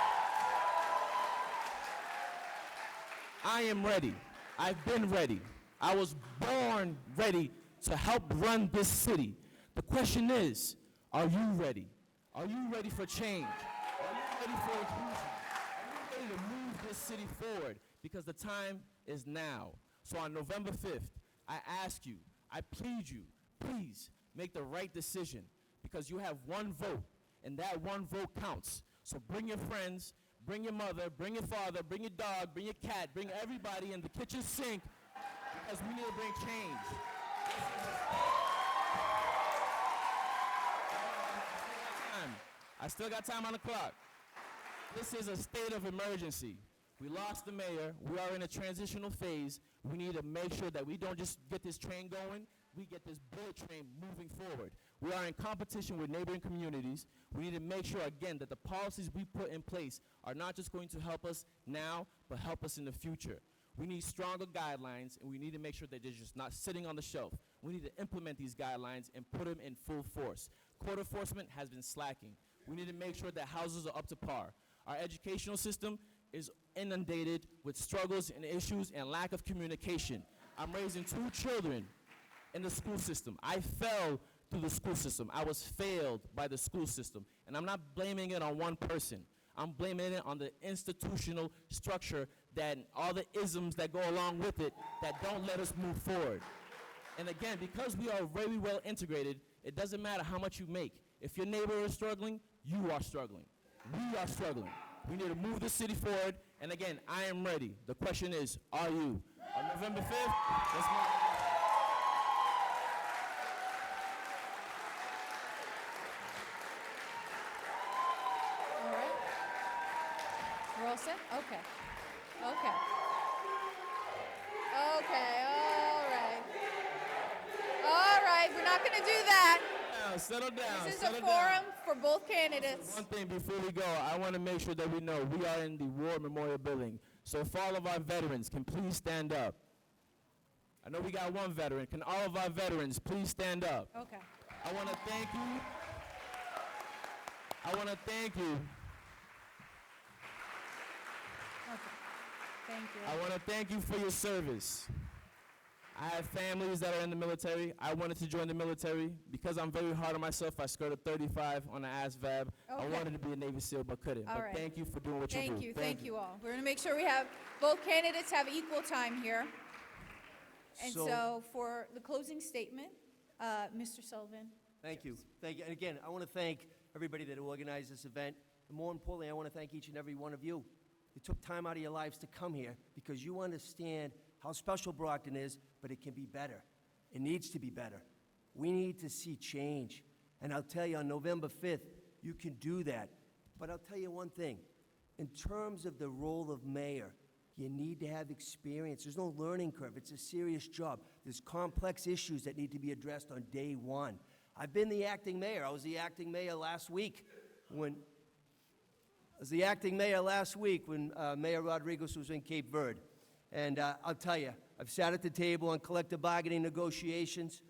I am ready. I've been ready. I was born ready to help run this city. The question is, are you ready? Are you ready for change? Are you ready for inclusion? Are you ready to move this city forward? Because the time is now. So on November 5th, I ask you, I plead you, please make the right decision, because you have one vote, and that one vote counts. So bring your friends, bring your mother, bring your father, bring your dog, bring your cat, bring everybody in the kitchen sink, because we need to bring change. I still got time on the clock. This is a state of emergency. We lost the mayor. We are in a transitional phase. We need to make sure that we don't just get this train going, we get this bullet train moving forward. We are in competition with neighboring communities. We need to make sure, again, that the policies we put in place are not just going to help us now, but help us in the future. We need stronger guidelines, and we need to make sure that they're just not sitting on the shelf. We need to implement these guidelines and put them in full force. Court enforcement has been slacking. We need to make sure that houses are up to par. Our educational system is inundated with struggles and issues and lack of communication. I'm raising 2 children in the school system. I fell through the school system. I was failed by the school system. And I'm not blaming it on one person. I'm blaming it on the institutional structure that all the isms that go along with it that don't let us move forward. And again, because we are very well integrated, it doesn't matter how much you make. If your neighbor is struggling, you are struggling. We are struggling. We need to move the city forward. And again, I am ready. The question is, are you? On November 5th, let's move. All right. We're all set? Okay. Okay. Okay, all right. All right, we're not going to do that. Settle down. This is a settle down. forum for both candidates. One thing before we go, I want to make sure that we know we are in the War Memorial Building. So if all of our veterans can please stand up. I know we got one veteran. Can all of our veterans please stand up? Okay. I want to thank you. I want to thank you. Okay. Thank you. I want to thank you for your service. I have families that are in the military. I wanted to join the military. Because I'm very hard on myself, I scored a 35 on the ASVAB. I Okay. wanted to be a Navy SEAL, but couldn't. All But right. thank you for doing what you do. Thank you all. We're going to make sure we have, both candidates have equal time here. And so for the closing statement, Mr. Sullivan. Thank you. Thank you. And again, I want to thank everybody that organized this event. And more importantly, I want to thank each and every one of you. You took time out of your lives to come here because you understand how special Brockton is, but it can be better. It needs to be better. We need to see change. And I'll tell you, on November 5th, you can do that. But I'll tell you one thing. In terms of the role of mayor, You need to have experience. There's no learning curve. It's a serious job. There's complex issues that need to be addressed on day one. I've been the acting mayor. I was the acting mayor last week when Mayor Rodriguez was in Cape Verde. And I'll tell you, I've sat at the table on collective bargaining negotiations.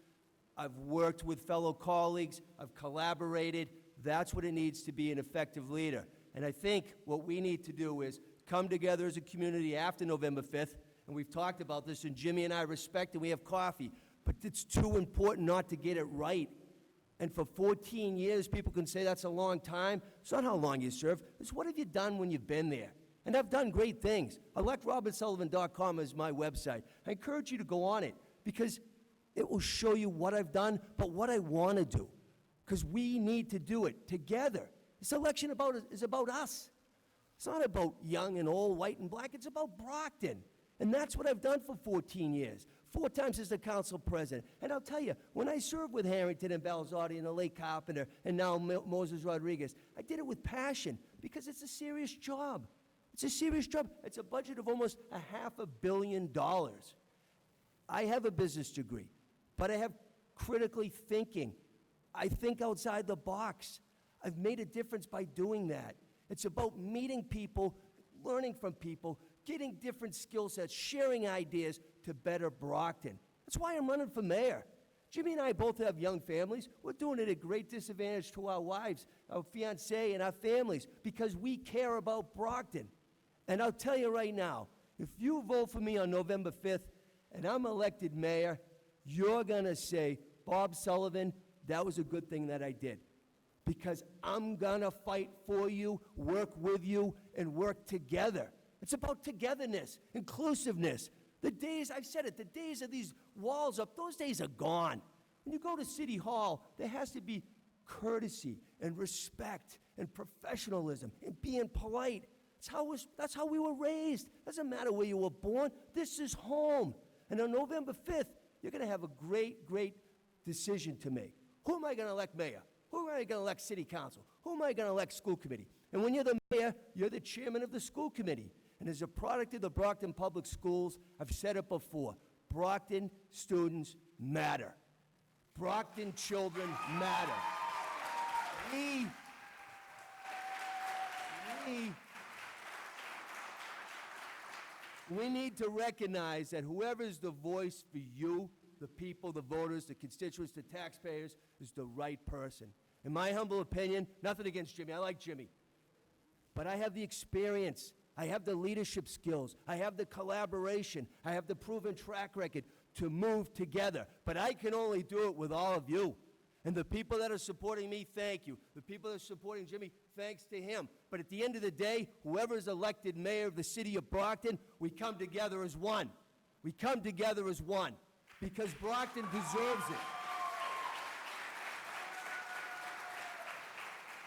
I've worked with fellow colleagues. I've collaborated. That's what it needs to be an effective leader. And I think what we need to do is come together as a community after November 5th, and we've talked about this, and Jimmy and I respect, and we have coffee, but it's too important not to get it right. And for 14 years, people can say that's a long time. It's not how long you serve. It's what have you done when you've been there. And I've done great things. ElectRobertSullivan.com is my website. I encourage you to go on it because it will show you what I've done, but what I want to do. Because we need to do it together. This election is about us. It's not about young and old, white and black. It's about Brockton. And that's what I've done for 14 years. 4 times as the council president. And I'll tell you, when I served with Harrington and Balzotti and the late Carpenter and now Moses Rodriguez, I did it with passion because it's a serious job. It's a serious job. It's a budget of almost $500 million. I have a business degree, but I have critically thinking. I think outside the box. I've made a difference by doing that. It's about meeting people, learning from people, getting different skill sets, sharing ideas to better Brockton. That's why I'm running for mayor. Jimmy and I both have young families. We're doing it at great disadvantage to our wives, our fiancé, and our families because we care about Brockton. And I'll tell you right now, if you vote for me on November 5th and I'm elected mayor, you're going to say, Bob Sullivan, that was a good thing that I did. Because I'm going to fight for you, work with you, and work together. It's about togetherness, inclusiveness. The days, I've said it, the days of these walls up, those days are gone. When you go to City Hall, there has to be courtesy and respect and professionalism and being polite. That's how we were raised. Doesn't matter where you were born. This is home. And on November 5th, you're going to have a great, great decision to make. Who am I going to elect mayor? Who am I going to elect city council? Who am I going to elect school committee? And when you're the mayor, you're the chairman of the school committee. And as a product of the Brockton Public Schools, I've said it before, Brockton students matter. Brockton children matter. We need to recognize that whoever's the voice for you, the people, the voters, the constituents, the taxpayers, is the right person. In my humble opinion, nothing against Jimmy, I like Jimmy. But I have the experience, I have the leadership skills, I have the collaboration, I have the proven track record to move together. But I can only do it with all of you. And the people that are supporting me, thank you. The people that are supporting Jimmy, thanks to him. But at the end of the day, whoever is elected mayor of the city of Brockton, we come together as one. We come together as one. Because Brockton deserves it.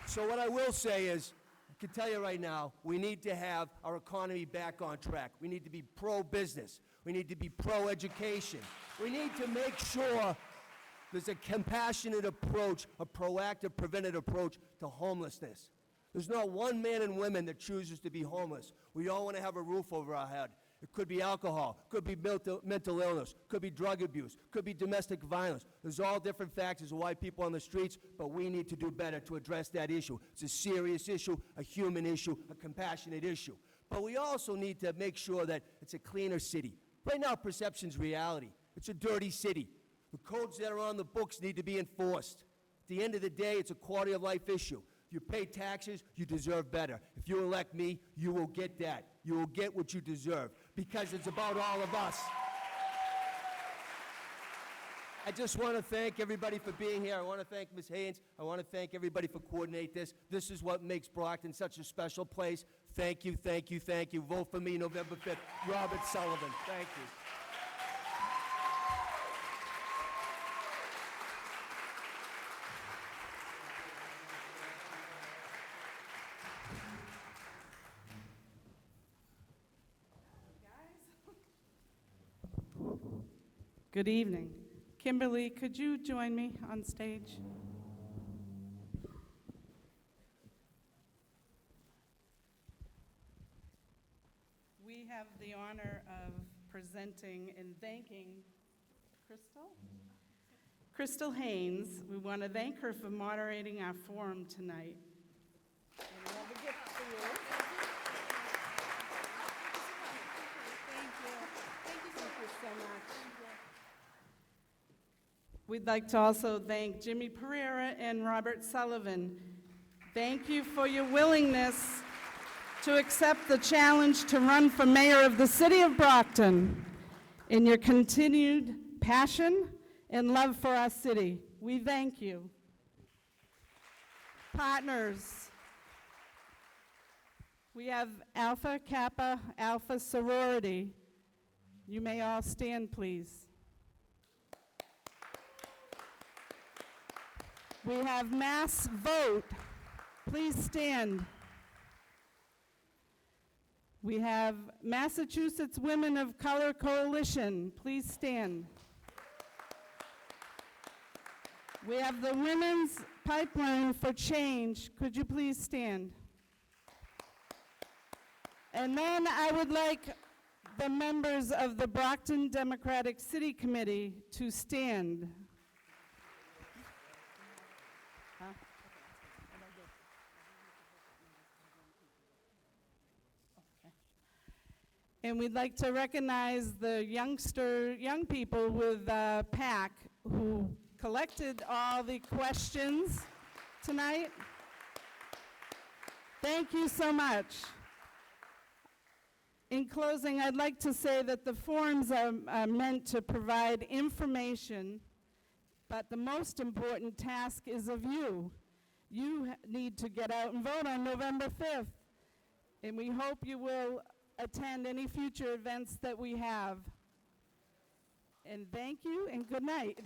So what I will say is, I can tell you right now, we need to have our economy back on track. We need to be pro-business. We need to be pro-education. We need to make sure there's a compassionate approach, a proactive, preventive approach to homelessness. There's not one man and woman that chooses to be homeless. We all want to have a roof over our head. It could be alcohol, could be mental illness, could be drug abuse, could be domestic violence. There's all different factors of why people are on the streets, but we need to do better to address that issue. It's a serious issue, a human issue, a compassionate issue. But we also need to make sure that it's a cleaner city. Right now, perception's reality. It's a dirty city. The codes that are on the books need to be enforced. At the end of the day, it's a quality of life issue. If you pay taxes, you deserve better. If you elect me, you will get that. You will get what you deserve because it's about all of us. I just want to thank everybody for being here. I want to thank Ms. Haynes. I want to thank everybody for coordinating this. This is what makes Brockton such a special place. Thank you, thank you, thank you. Vote for me November 5th. Robert Sullivan. Thank you. Good evening. Kimberly, could you join me on stage? We have the honor of presenting and thanking Crystal Haynes. We want to thank her for moderating our forum tonight. And we have a gift for you. Thank you so much. We'd like to also thank Jimmy Pereira and Robert Sullivan. Thank you for your willingness to accept the challenge to run for mayor of the city of Brockton and your continued passion and love for our city. We thank you. Partners, we have Alpha Kappa Alpha sorority. You may all stand, please. We have Mass Vote. Please stand. We have Massachusetts Women of Color Coalition. Please stand. We have the Women's Pipeline for Change. Could you please stand? And then I would like the members of the Brockton Democratic City Committee to stand. And we'd like to recognize the young people with PAC who collected all the questions tonight. Thank you so much. In closing, I'd like to say that the forums are meant to provide information, but the most important task is of you. You need to get out and vote on November 5th, and we hope you will attend any future events that we have. And thank you, and good night.